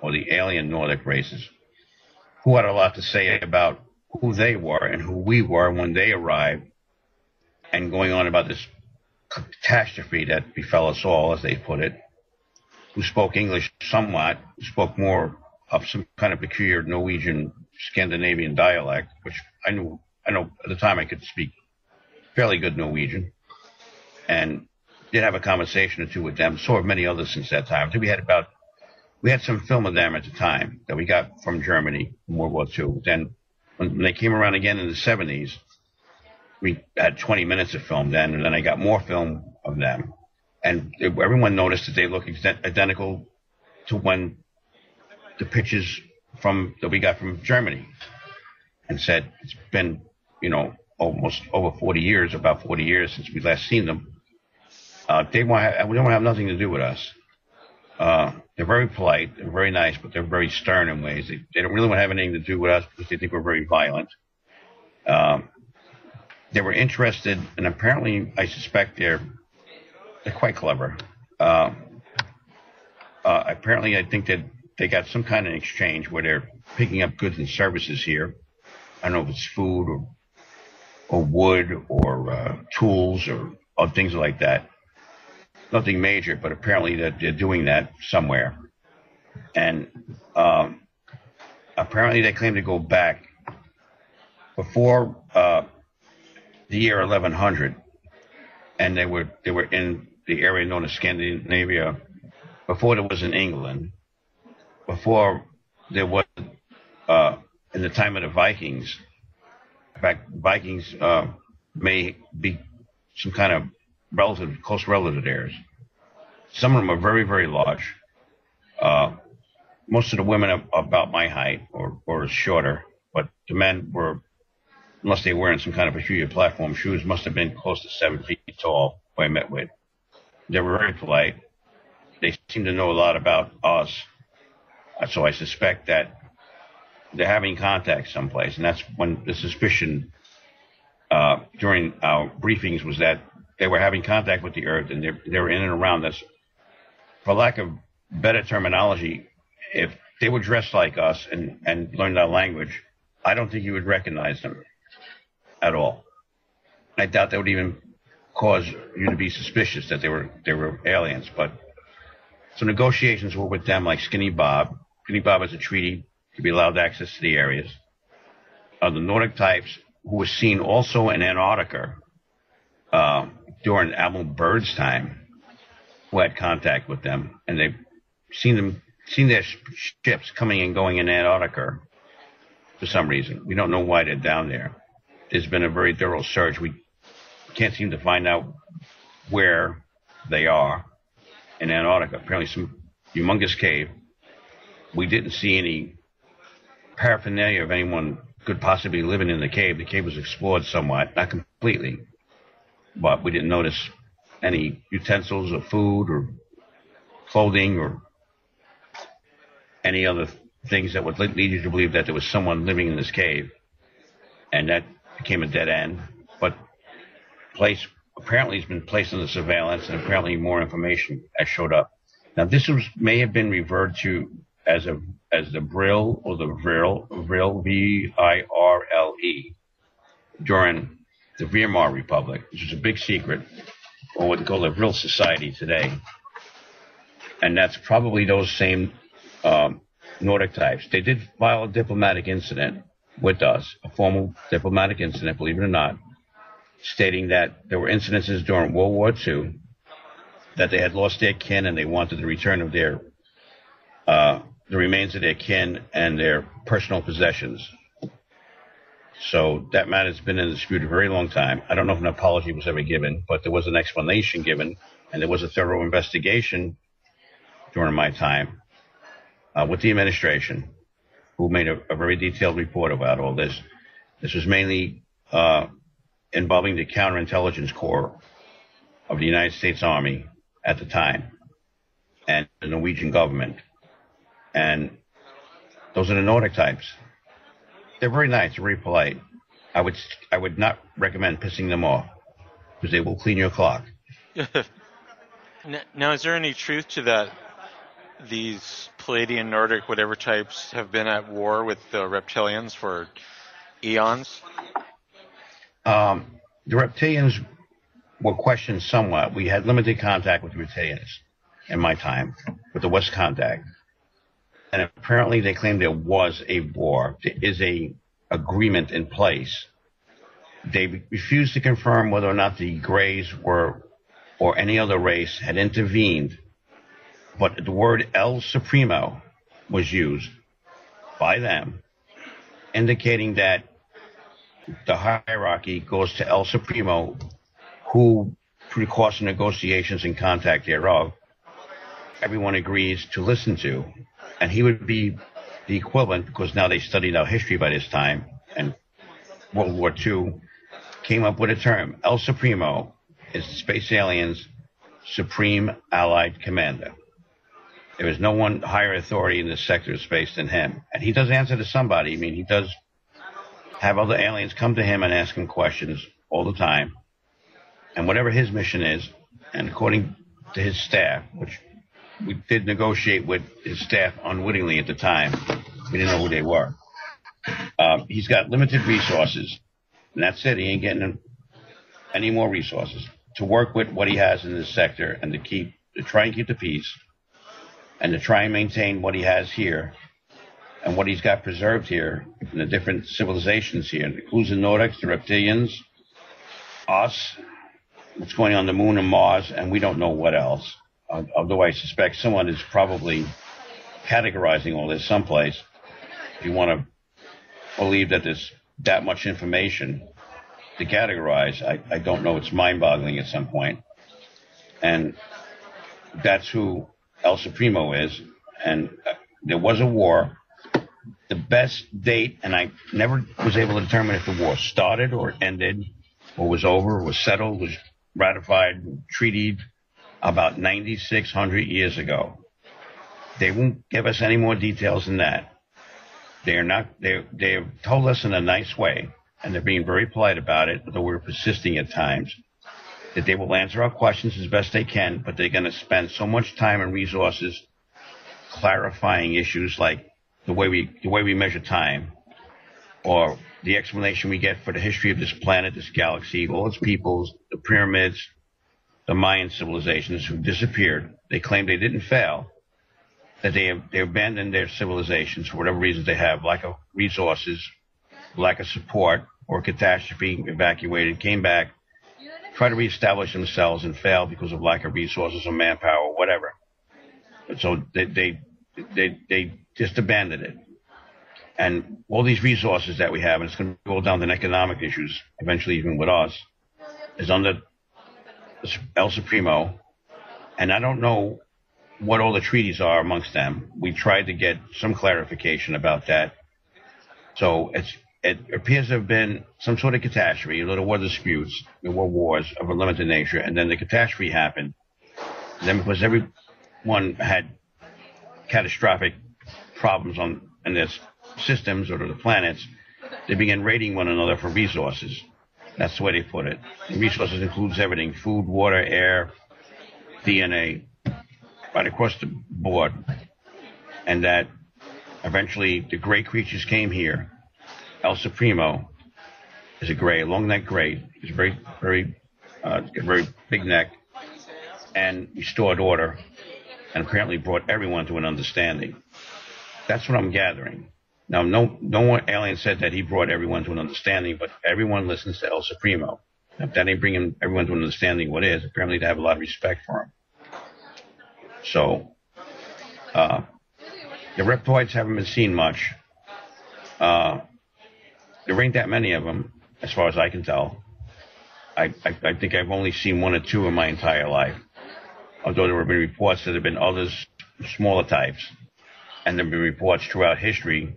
or the alien Nordic races, who had a lot to say about who they were and who we were when they arrived, and going on about this catastrophe that befell us all, as they put it, who spoke English somewhat, spoke more of some kind of peculiar Norwegian Scandinavian dialect, which I know at the time I could speak fairly good Norwegian, and did have a conversation or two with them. So have many others since that time. So we had some film of them at the time that we got from Germany in World War II. Then when they came around again in the 70s, we had 20 minutes of film then, and then I got more film of them. And everyone noticed that they look identical to when the pictures that we got from Germany, and said it's been, almost over 40 years, about 40 years since we last seen them. We don't have nothing to do with us. They're very polite, they're very nice, but they're very stern in ways. They don't really want to have anything to do with us because they think we're very violent. They were interested, and apparently I suspect they're quite clever. Apparently I think that they got some kind of exchange where they're picking up goods and services here. I don't know if it's food or wood or tools or things like that. Nothing major, but apparently that they're doing that somewhere. And apparently they claim to go back before the year 1100, and they were in the area known as Scandinavia before there was in England, before there was in the time of the Vikings. In fact, Vikings may be some kind of close relative of theirs. Some of them are very, very large. Most of the women are about my height or shorter, but the men were, unless they were wearing some kind of peculiar platform shoes, must have been close to 7 feet tall, who I met with. They were very polite. They seem to know a lot about us. So I suspect that they're having contact someplace, and that's when the suspicion during our briefings was that they were having contact with the Earth, and they were in and around us. For lack of better terminology, if they were dressed like us and learned our language, I don't think you would recognize them at all. I doubt that would even cause you to be suspicious that they were aliens. But so negotiations were with them, like Skinny Bob. Skinny Bob has a treaty to be allowed access to the areas. The Nordic types, who were seen also in Antarctica during Admiral Byrd's time, who had contact with them, and they've seen their ships coming and going in Antarctica for some reason. We don't know why they're down there. There's been a very thorough search. We can't seem to find out where they are in Antarctica. Apparently some humongous cave. We didn't see any paraphernalia of anyone could possibly living in the cave. The cave was explored somewhat, not completely, but we didn't notice any utensils or food or clothing or any other things that would lead you to believe that there was someone living in this cave, and that became a dead end. But place apparently has been placed under surveillance, and apparently more information has showed up. Now this may have been referred to as the Vril or the Vril Virle during the Weimar Republic, which is a big secret, or what they call the Vril Society today. And that's probably those same Nordic types. They did file a diplomatic incident with us, a formal diplomatic incident, believe it or not, stating that there were incidences during World War II that they had lost their kin and they wanted the return of their the remains of their kin and their personal possessions. So that matter's been in dispute a very long time. I don't know if an apology was ever given, but there was an explanation given, and there was a thorough investigation during my time with the administration, who made a very detailed report about all this. This was mainly involving the counterintelligence corps of the United States Army at the time and the Norwegian government. And those are the Nordic types. They're very nice, they're very polite. I would not recommend pissing them off, because they will clean your clock. Now, is there any truth to that? These Palladian, Nordic, whatever types have been at war with the reptilians for eons? The reptilians were questioned somewhat. We had limited contact with reptilians in my time, with the West Contact. And apparently they claimed there was a war. There is a agreement in place. They refused to confirm whether or not the Greys were, or any other race, had intervened. But the word El Supremo was used by them, indicating that the hierarchy goes to El Supremo, who, through the course of negotiations and contact thereof, everyone agrees to listen to. And he would be the equivalent, because now they studied our history by this time, and World War II came up with a term. El Supremo is the space aliens' supreme allied commander. There is no one higher authority in this sector of space than him. And he does answer to somebody. I mean, he does have other aliens come to him and ask him questions all the time. And whatever his mission is, and according to his staff, which we did negotiate with his staff unwittingly at the time, we didn't know who they were. He's got limited resources, and that's it. He ain't getting any more resources to work with what he has in this sector, and to try and keep the peace, and to try and maintain what he has here and what he's got preserved here in the different civilizations here. It includes the Nordics, the reptilians, us, what's going on the moon and Mars, and we don't know what else. Although I suspect someone is probably categorizing all this someplace. If you want to believe that there's that much information to categorize, I don't know. It's mind-boggling at some point. And that's who El Supremo is. And there was a war. The best date, and I never was able to determine if the war started or ended or was over or was settled, was ratified, treated, about 9,600 years ago. They won't give us any more details than that. They've told us in a nice way, and they're being very polite about it, though we're persisting at times, that they will answer our questions as best they can, but they're going to spend so much time and resources clarifying issues like the way we measure time, or the explanation we get for the history of this planet, this galaxy, all its peoples, the pyramids, the Mayan civilizations who disappeared. They claim they didn't fail, that they abandoned their civilizations for whatever reasons they have, lack of resources, lack of support, or catastrophe, evacuated, came back, tried to reestablish themselves and failed because of lack of resources or manpower or whatever. So they just abandoned it. And all these resources that we have, and it's going to go down to economic issues, eventually even with us, is under El Supremo. And I don't know what all the treaties are amongst them. We tried to get some clarification about that. So it appears to have been some sort of catastrophe. There were disputes, there were wars of a limited nature, and then the catastrophe happened. And then because everyone had catastrophic problems in their systems or the planets, they began raiding one another for resources. That's the way they put it. And resources includes everything: food, water, air, DNA, right across the board. And that eventually the gray creatures came here. El Supremo is a gray, long-necked gray. He's very, very, very big neck, and restored order, and apparently brought everyone to an understanding. That's what I'm gathering. Now, no one alien said that he brought everyone to an understanding, but everyone listens to El Supremo. If that ain't bringing everyone to an understanding, what is? Apparently they have a lot of respect for him. So, the reptoids haven't been seen much. There ain't that many of them, as far as I can tell. I think I've only seen one or two in my entire life. Although there have been reports that there have been others, smaller types. And there have been reports throughout history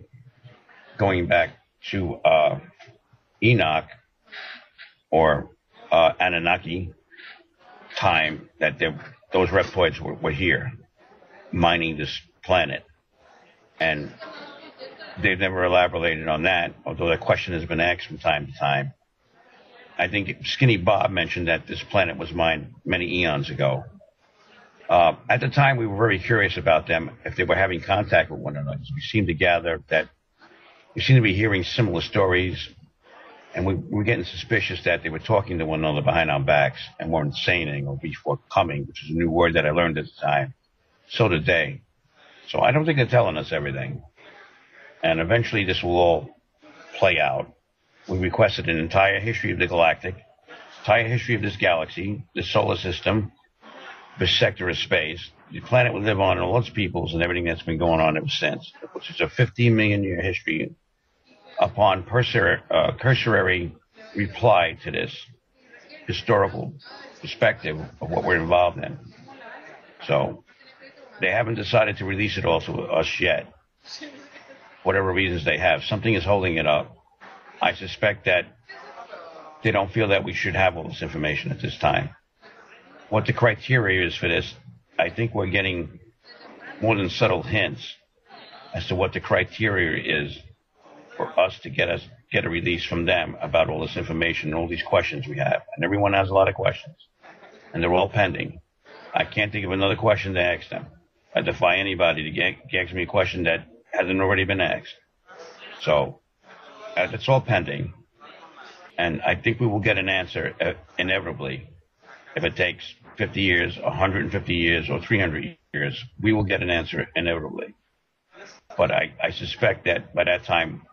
going back to Enoch or Anunnaki time that those reptoids were here, mining this planet. And they've never elaborated on that, although that question has been asked from time to time. I think Skinny Bob mentioned that this planet was mined many eons ago. At the time, we were very curious about them, if they were having contact with one another. We seemed to gather that we seemed to be hearing similar stories, and we were getting suspicious that they were talking to one another behind our backs and weren't saying anything or before coming, which is a new word that I learned at the time. So did they. So I don't think they're telling us everything. And eventually this will all play out. We requested an entire history of the galactic, entire history of this galaxy, this solar system, this sector of space, the planet we live on, and all its peoples, and everything that's been going on ever since, which is a 15 million year history upon cursory reply to this historical perspective of what we're involved in. So they haven't decided to release it all to us yet. Whatever reasons they have, something is holding it up. I suspect that they don't feel that we should have all this information at this time. What the criteria is for this, I think we're getting more than subtle hints as to what the criteria is for us to get a release from them about all this information and all these questions we have. And everyone has a lot of questions, and they're all pending. I can't think of another question to ask them. I defy anybody to ask me a question that hasn't already been asked. So it's all pending, and I think we will get an answer inevitably. If it takes 50 years, 150 years, or 300 years, we will get an answer inevitably. But I suspect that by that time,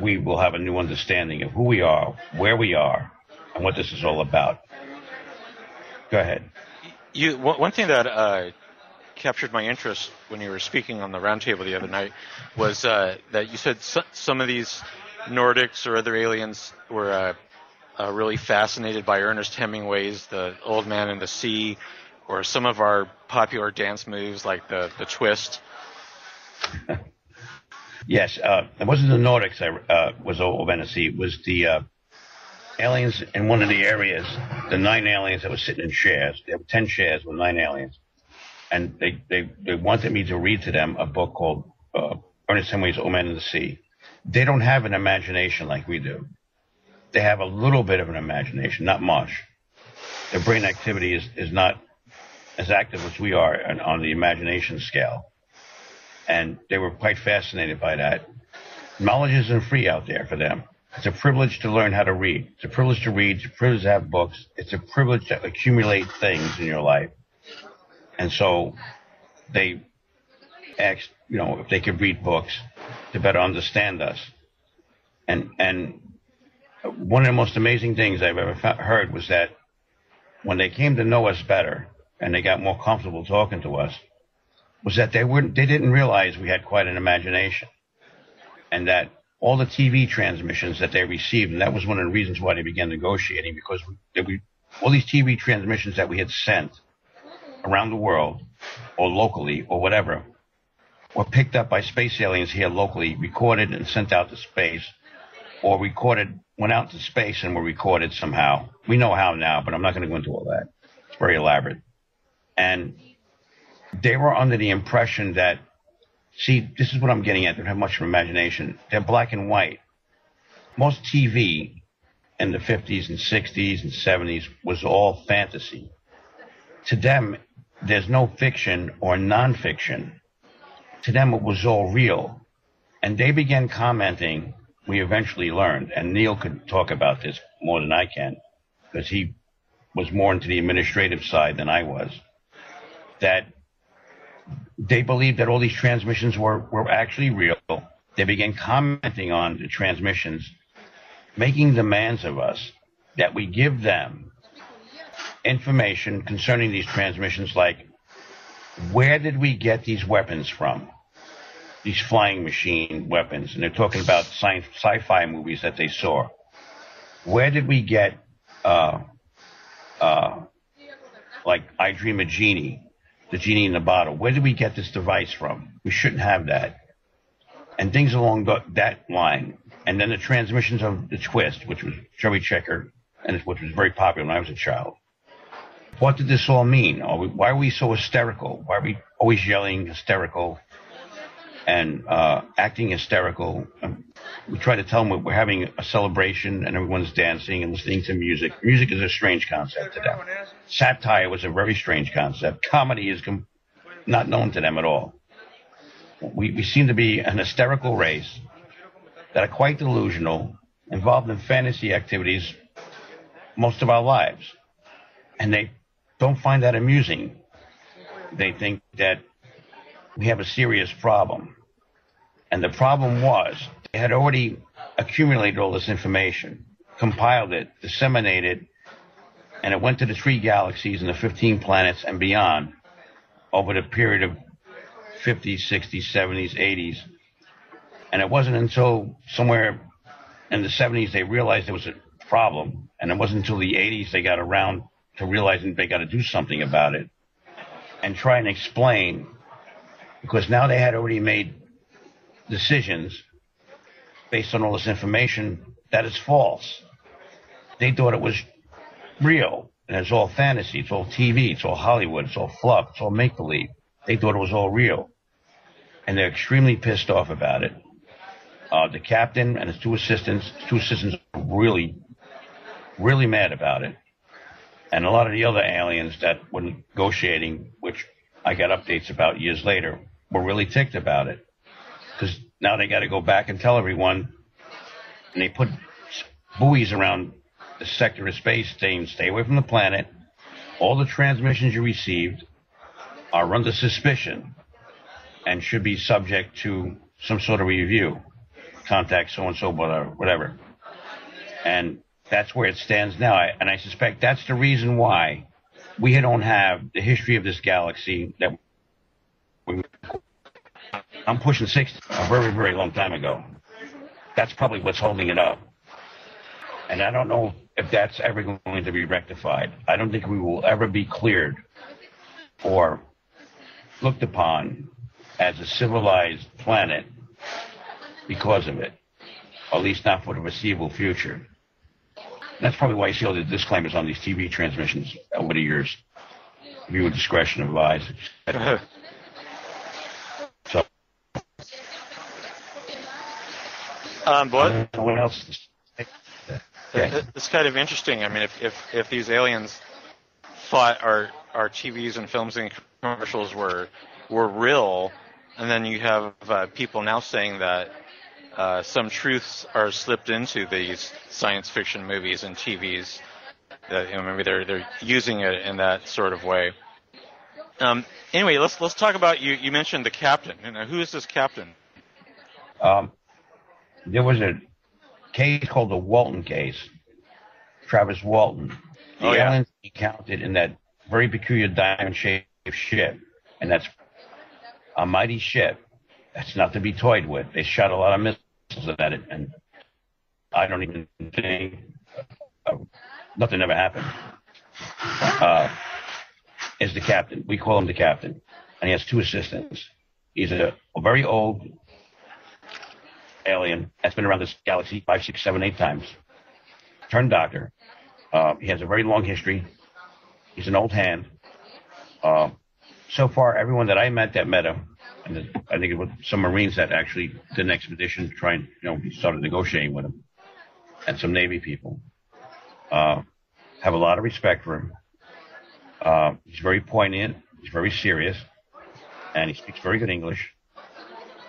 we will have a new understanding of who we are, where we are, and what this is all about. Go ahead. One thing that captured my interest when you were speaking on the roundtable the other night was that you said some of these Nordics or other aliens were really fascinated by Ernest Hemingway's The Old Man and the Sea, or some of our popular dance moves like the twist. Yes, it wasn't the Nordics was Old Man and the Sea. It was the aliens in one of the areas, the 9 aliens that were sitting in chairs. There were 10 chairs with 9 aliens. And they wanted me to read to them a book called Ernest Hemingway's Old Man and the Sea. They don't have an imagination like we do. They have a little bit of an imagination, not much. their brain activity is not as active as we are on the imagination scale. And they were quite fascinated by that. Knowledge isn't free out there for them. It's a privilege to learn how to read. It's a privilege to read. It's a privilege to have books. It's a privilege to accumulate things in your life. And so they asked, if they could read books to better understand us. And one of the most amazing things I've ever heard was that when they came to know us better and they got more comfortable talking to us, was that they didn't realize we had quite an imagination, and that all the TV transmissions that they received, and that was one of the reasons why they began negotiating, because all these TV transmissions that we had sent around the world, or locally, or whatever, were picked up by space aliens here locally, recorded and sent out to space, or went out to space and were recorded somehow. We know how now, but I'm not going to go into all that. It's very elaborate. And they were under the impression that, see, this is what I'm getting at. They don't have much of imagination. They're black and white. Most TV in the 50s and 60s and 70s was all fantasy. To them, there's no fiction or nonfiction. To them, it was all real. And they began commenting, we eventually learned, and Neil could talk about this more than I can, because he was more into the administrative side than I was, that they believed that all these transmissions were actually real. They began commenting on the transmissions, making demands of us that we give them information concerning these transmissions, like, where did we get these weapons from? These flying machine weapons. And they're talking about sci-fi movies that they saw. Where did we get, like, I Dream of Jeannie, the genie in the bottle? Where did we get this device from? We shouldn't have that. And things along that line. And then the transmissions of the Twist, which was Cherry Checker, and which was very popular when I was a child. What did this all mean? Why are we so hysterical? Why are we always yelling hysterical and acting hysterical? We try to tell them we're having a celebration and everyone's dancing and listening to music. Music is a strange concept to them. Satire was a very strange concept. Comedy is not known to them at all. We seem to be an hysterical race that are quite delusional, involved in fantasy activities most of our lives. And they don't find that amusing. They think that we have a serious problem. And the problem was they had already accumulated all this information, compiled it, disseminated it, and it went to the 3 galaxies and the 15 planets and beyond over the period of 50s, 60s, 70s, 80s. And it wasn't until somewhere in the 70s they realized there was a problem, and it wasn't until the 80s they got around to realizing they got to do something about it and try and explain, because now they had already made decisions based on all this information that is false. They thought it was real, and it's all fantasy, it's all TV, it's all Hollywood, it's all fluff, it's all make-believe. They thought it was all real, and they're extremely pissed off about it. The captain and his two assistants are really, really mad about it. And a lot of the other aliens that were negotiating, which I got updates about years later, were really ticked about it. Because now they got to go back and tell everyone, and they put buoys around the sector of space saying, stay away from the planet. All the transmissions you received are under suspicion and should be subject to some sort of review. Contact so-and-so, whatever. And that's where it stands now. And I suspect that's the reason why we don't have the history of this galaxy that I'm pushing 60 a very, very long time ago. That's probably what's holding it up. And I don't know if that's ever going to be rectified. I don't think we will ever be cleared or looked upon as a civilized planet because of it, or at least not for the foreseeable future. That's probably why you see all the disclaimers on these TV transmissions over the years. Viewer discretion advised. So, but what else? It's kind of interesting. I mean, if these aliens thought our TVs and films and commercials were real, and then you have people now saying that some truths are slipped into these science fiction movies and TVs. That, you know, maybe they're using it in that sort of way. Anyway, let's talk about you. You mentioned the captain. You know, who is this captain? There was a case called the Walton case. Travis Walton. The aliens encountered in that very peculiar diamond-shaped ship, and that's a mighty ship. That's not to be toyed with. They shot a lot of missiles at it, and I don't even think nothing ever happened. Is the captain. We call him the captain, and he has 2 assistants. He's a very old alien that's been around this galaxy 5, 6, 7, 8 times. Turned doctor. He has a very long history. He's an old hand. So far, everyone that I met that met him, and I think it was some Marines that actually did an expedition to try and, started negotiating with him, and some Navy people, have a lot of respect for him. He's very poignant. He's very serious, and he speaks very good English.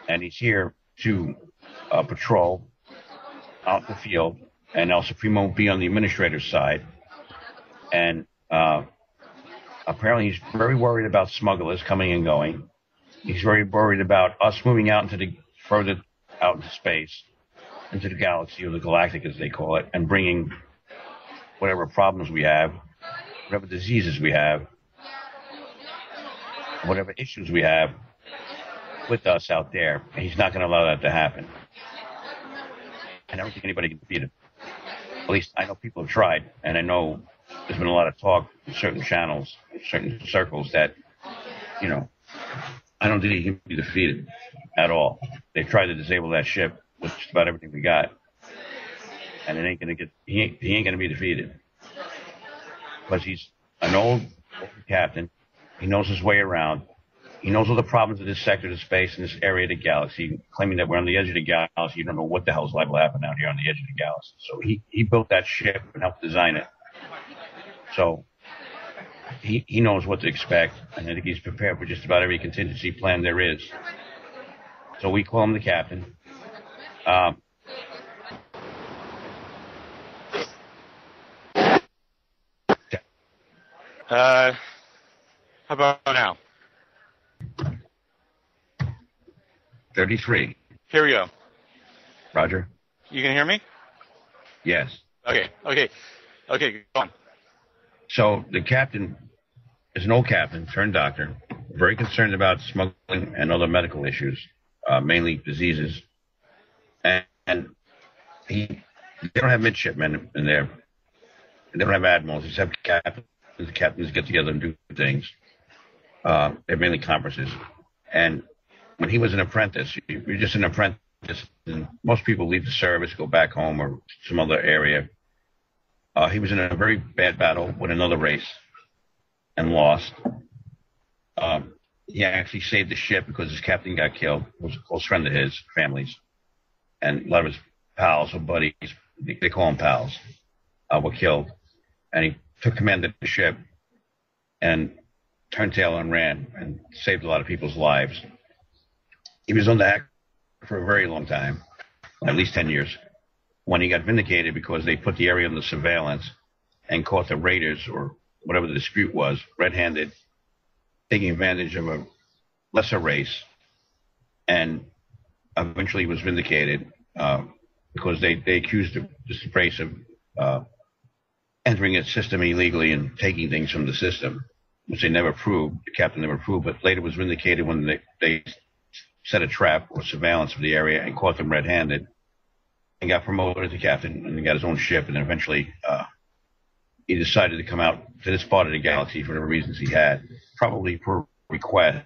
And he's here to patrol out in the field, and El Supremo will be on the administrator's side. And apparently he's very worried about smugglers coming and going. He's very worried about us moving out further out into space, into the galaxy, or the galactic as they call it, and bringing whatever problems we have, whatever diseases we have, whatever issues we have with us out there. And he's not going to allow that to happen. I don't think anybody can defeat him. At least I know people have tried, and I know there's been a lot of talk in certain channels, in certain circles that, I don't think he can be defeated at all. They've tried to disable that ship with just about everything we got, and it ain't gonna he ain't gonna be defeated, because he's an old captain. He knows his way around. He knows all the problems of this sector of space and this area of the galaxy, claiming that we're on the edge of the galaxy. You don't know what the hell's liable to happen out here on the edge of the galaxy. So he built that ship and helped design it. So he knows what to expect, and I think he's prepared for just about every contingency plan there is. So we call him the captain. How about now? 33. Here we go. Roger. You can hear me? Yes. Okay, go on. So the captain is an old captain turned doctor, very concerned about smuggling and other medical issues, mainly diseases. And they don't have midshipmen in there. They don't have admirals. They just have captains. The captains get together and do things. They're mainly conferences. And when he was an apprentice, you're just an apprentice, and most people leave the service, go back home or some other area. He was in a very bad battle with another race and lost. He actually saved the ship because his captain got killed. It was a close friend of his, family's. And a lot of his pals or buddies, they call them pals, were killed. And he took command of the ship and turned tail and ran and saved a lot of people's lives. He was on the act for a very long time, at least 10 years, when he got vindicated because they put the area under surveillance and caught the raiders, or whatever the dispute was, red-handed, taking advantage of a lesser race, and eventually was vindicated because they accused this race of entering its system illegally and taking things from the system, which they never proved, the captain never proved, but later was vindicated when they set a trap or surveillance of the area and caught them red-handed, and got promoted to captain, and he got his own ship, and eventually he decided to come out to this part of the galaxy for whatever reasons he had, probably per request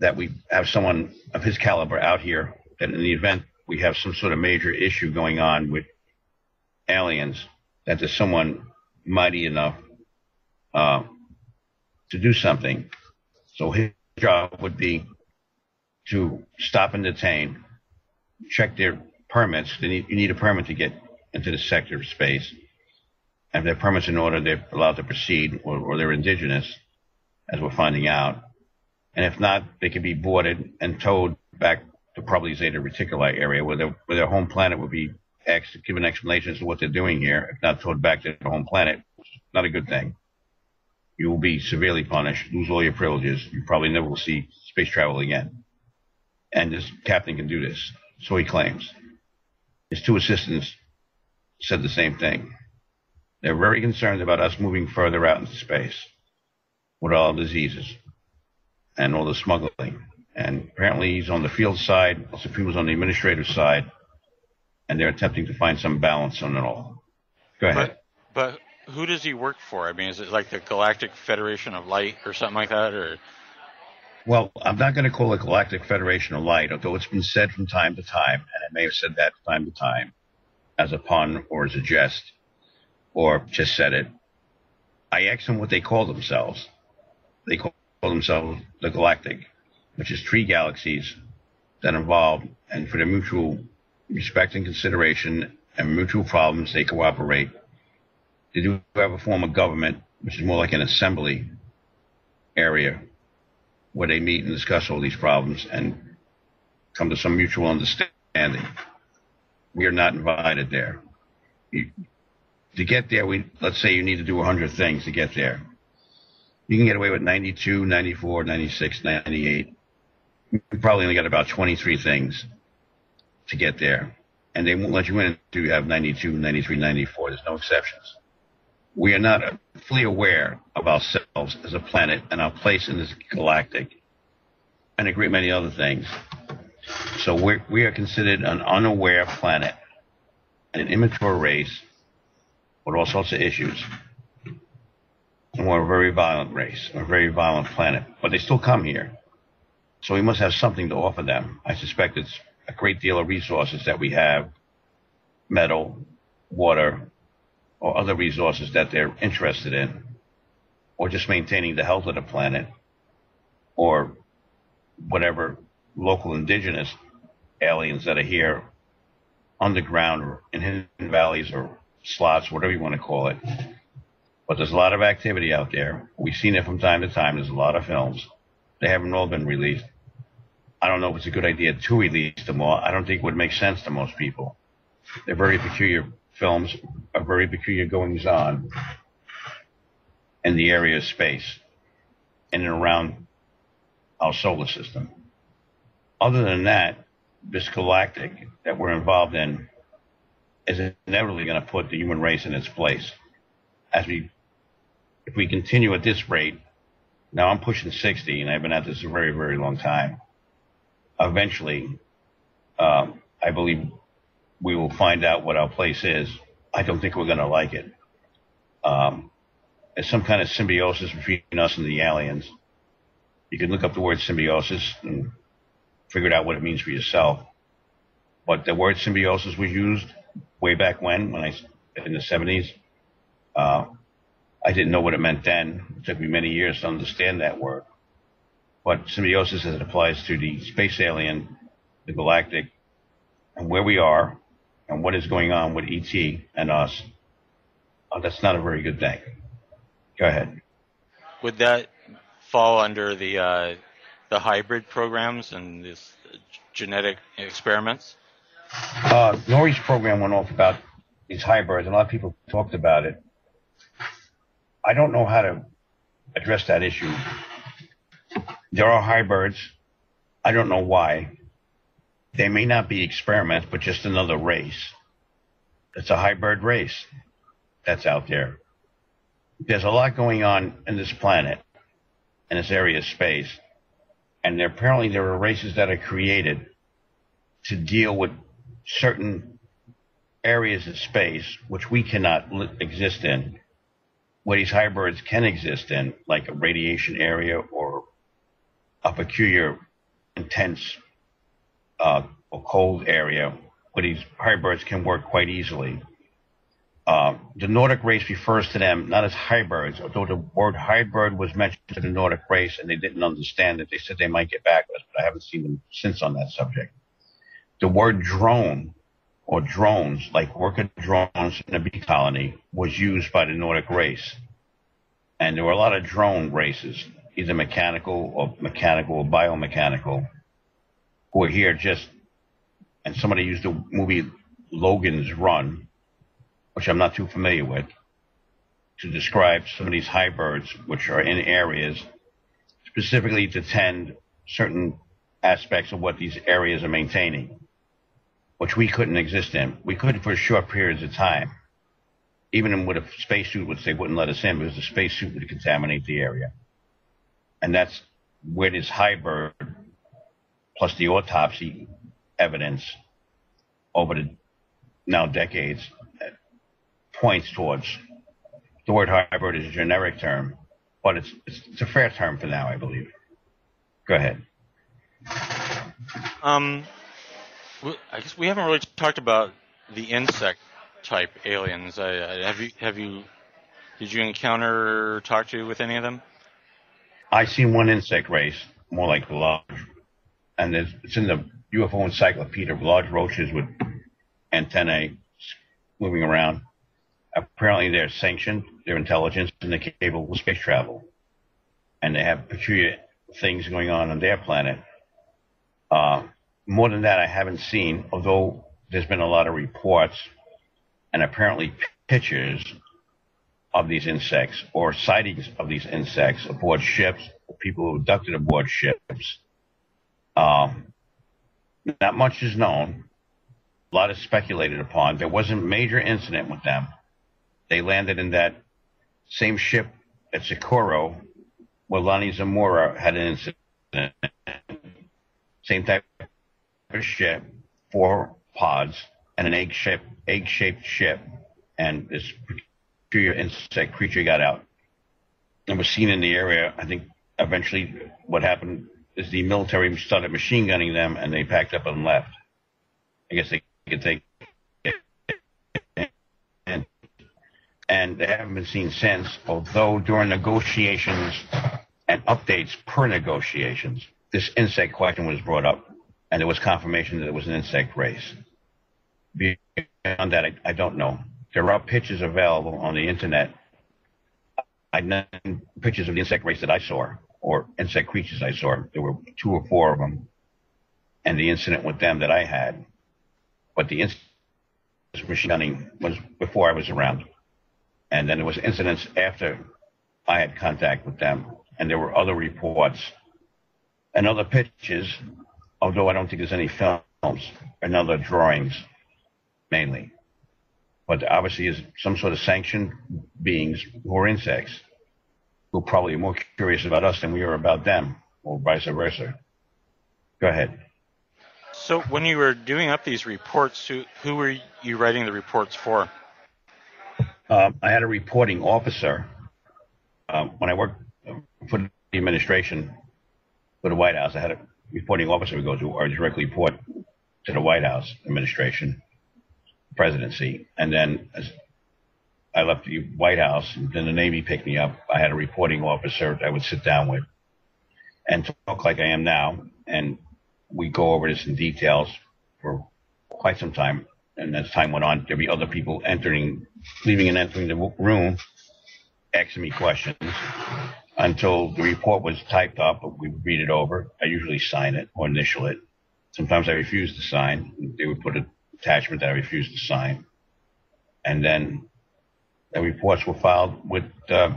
that we have someone of his caliber out here, that in the event we have some sort of major issue going on with aliens, that there's someone mighty enough to do something. So his job would be to stop and detain, check their permits. You need a permit to get into the sector of space, And if their permit's in order, they're allowed to proceed, or they're indigenous, as we're finding out. And if not, they can be boarded and towed back to probably Zeta Reticuli area, where their home planet would be given explanations of what they're doing here, if not towed back to their home planet, which is not a good thing. You will be severely punished, lose all your privileges. You probably never will see space travel again. And this captain can do this, so he claims. His two assistants said the same thing. They're very concerned about us moving further out into space with all the diseases and all the smuggling. And apparently he's on the field side, Supremo's on the administrative side, and they're attempting to find some balance on it all. Go ahead. But who does he work for? I mean, is it like the Galactic Federation of Light or something like that? Or? Well, I'm not going to call it Galactic Federation of Light, although it's been said from time to time, and I may have said that from time to time as a pun or as a jest, or just said it. I asked them what they call themselves. They call themselves the Galactic, which is 3 galaxies that involve, and for their mutual respect and consideration and mutual problems, they cooperate. They do have a form of government, which is more like an assembly area where they meet and discuss all these problems and come to some mutual understanding. We are not invited there. To get there, let's say you need to do 100 things to get there. You can get away with 92, 94, 96, 98. We probably only got about 23 things to get there. And they won't let you in until you have 92, 93, 94. There's no exceptions. We are not fully aware of ourselves as a planet and our place in this galactic and a great many other things. So we are considered an unaware planet, an immature race with all sorts of issues. And we're a very violent race, a very violent planet. But they still come here. So we must have something to offer them. I suspect it's a great deal of resources that we have, metal, water, or other resources that they're interested in, or just maintaining the health of the planet, or whatever local indigenous aliens that are here underground or in hidden valleys or slots, whatever you want to call it. But there's a lot of activity out there. We've seen it from time to time. There's a lot of films. They haven't all been released. I don't know if it's a good idea to release them all. I don't think it would make sense to most people. They're very peculiar films, are very peculiar goings-on in the area of space in and around our solar system. Other than that, this galactic that we're involved in is inevitably going to put the human race in its place. If we continue at this rate, now I'm pushing 60, and I've been at this a very, very long time. Eventually, I believe we will find out what our place is. I don't think we're going to like it. There's some kind of symbiosis between us and the aliens. You can look up the word symbiosis and figure out what it means for yourself. But the word symbiosis was used way back when in the 70s. I didn't know what it meant then. It took me many years to understand that word. But symbiosis, as it applies to the space alien, the galactic, and where we are, and what is going on with ET and us, that's not a very good thing. Go ahead. Would that fall under the hybrid programs and this genetic experiments? Nori's program went off about these hybrids, and a lot of people talked about it. I don't know how to address that issue. There are hybrids. I don't know why. They may not be experiments, but just another race. It's a hybrid race that's out there. There's a lot going on in this planet, in this area of space, and apparently there are races that are created to deal with certain areas of space which we cannot exist in, where these hybrids can exist in, like a radiation area or a peculiar, intense, or cold area where these hybrids can work quite easily. The Nordic race refers to them not as hybrids, although the word hybrid was mentioned to the Nordic race and they didn't understand it. They said they might get back to us, but I haven't seen them since on that subject. The word drone or drones, like worker drones in a bee colony, was used by the Nordic race. And there were a lot of drone races, either mechanical or biomechanical, who were here just, and somebody used the movie Logan's Run, which I'm not too familiar with, to describe some of these hybrids which are in areas specifically to tend certain aspects of what these areas are maintaining, which we couldn't exist in. We could for short periods of time, even with a spacesuit, which they wouldn't let us in because the spacesuit would contaminate the area. And that's where this hybrid, plus the autopsy evidence over the now decades, points towards. The word hybrid is a generic term, but it's a fair term for now, I believe. Go ahead. I guess we haven't really talked about the insect type aliens. Did you encounter or talk to with any of them? I seen one insect race, more like large, and it's in the UFO encyclopedia of large roaches with antennae moving around. Apparently they're sanctioned, their intelligence, and they're capable of space travel. And they have peculiar things going on their planet. More than that, I haven't seen, although there's been a lot of reports and apparently pictures of these insects or sightings of these insects aboard ships, or people who abducted aboard ships. Not much is known. A lot is speculated upon. There was a major incident with them. They landed in that same ship at Socorro where Lonnie Zamora had an incident. Same type of ship, 4 pods, and an egg-shaped ship. And this peculiar insect creature got out and was seen in the area. I think eventually what happened is the military started machine gunning them, and they packed up and left. I guess they could take it. And they haven't been seen since, although during negotiations and updates per negotiations, this insect question was brought up, and there was confirmation that it was an insect race. Beyond that, I don't know. There are pictures available on the internet. Pictures of the insect race that I saw, or insect creatures I saw. There were 2 or 4 of them, and the incident with them that I had. But the machine gunning was before I was around. And then there was incidents after I had contact with them. And there were other reports and other pictures, although I don't think there's any films and other drawings, mainly. But obviously is some sort of sanctioned beings who are insects, who probably are more curious about us than we are about them, or vice versa. Go ahead. So when you were doing up these reports, who were you writing the reports for? I had a reporting officer. When I worked for the administration for the White House, I had a reporting officer who goes to or directly report to the White House administration, presidency. And then as I left the White House, and then the Navy picked me up. I had a reporting officer I would sit down with and talk like I am now. And we go over this in details for quite some time. And as time went on, there'd be other people leaving and entering the room, asking me questions until the report was typed up. We would read it over. I usually sign it or initial it. Sometimes I refused to sign. They would put an attachment that I refused to sign. And then the reports were filed with the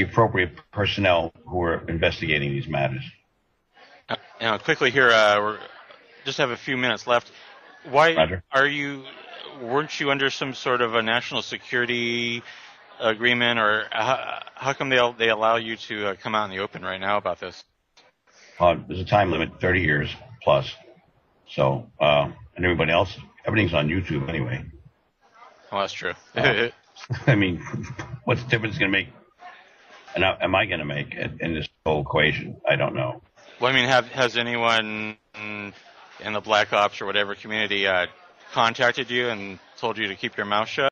appropriate personnel who were investigating these matters. Now, quickly here, we just have a few minutes left. Why Roger. Weren't you under some sort of a national security agreement, or how come they allow you to come out in the open right now about this? There's a time limit, 30 years plus. So, and everybody else, everything's on YouTube anyway. Oh, that's true. I mean, what's the difference going to make? And am I going to make in this whole equation? I don't know. Well, I mean, has anyone in the Black Ops or whatever community contacted you and told you to keep your mouth shut?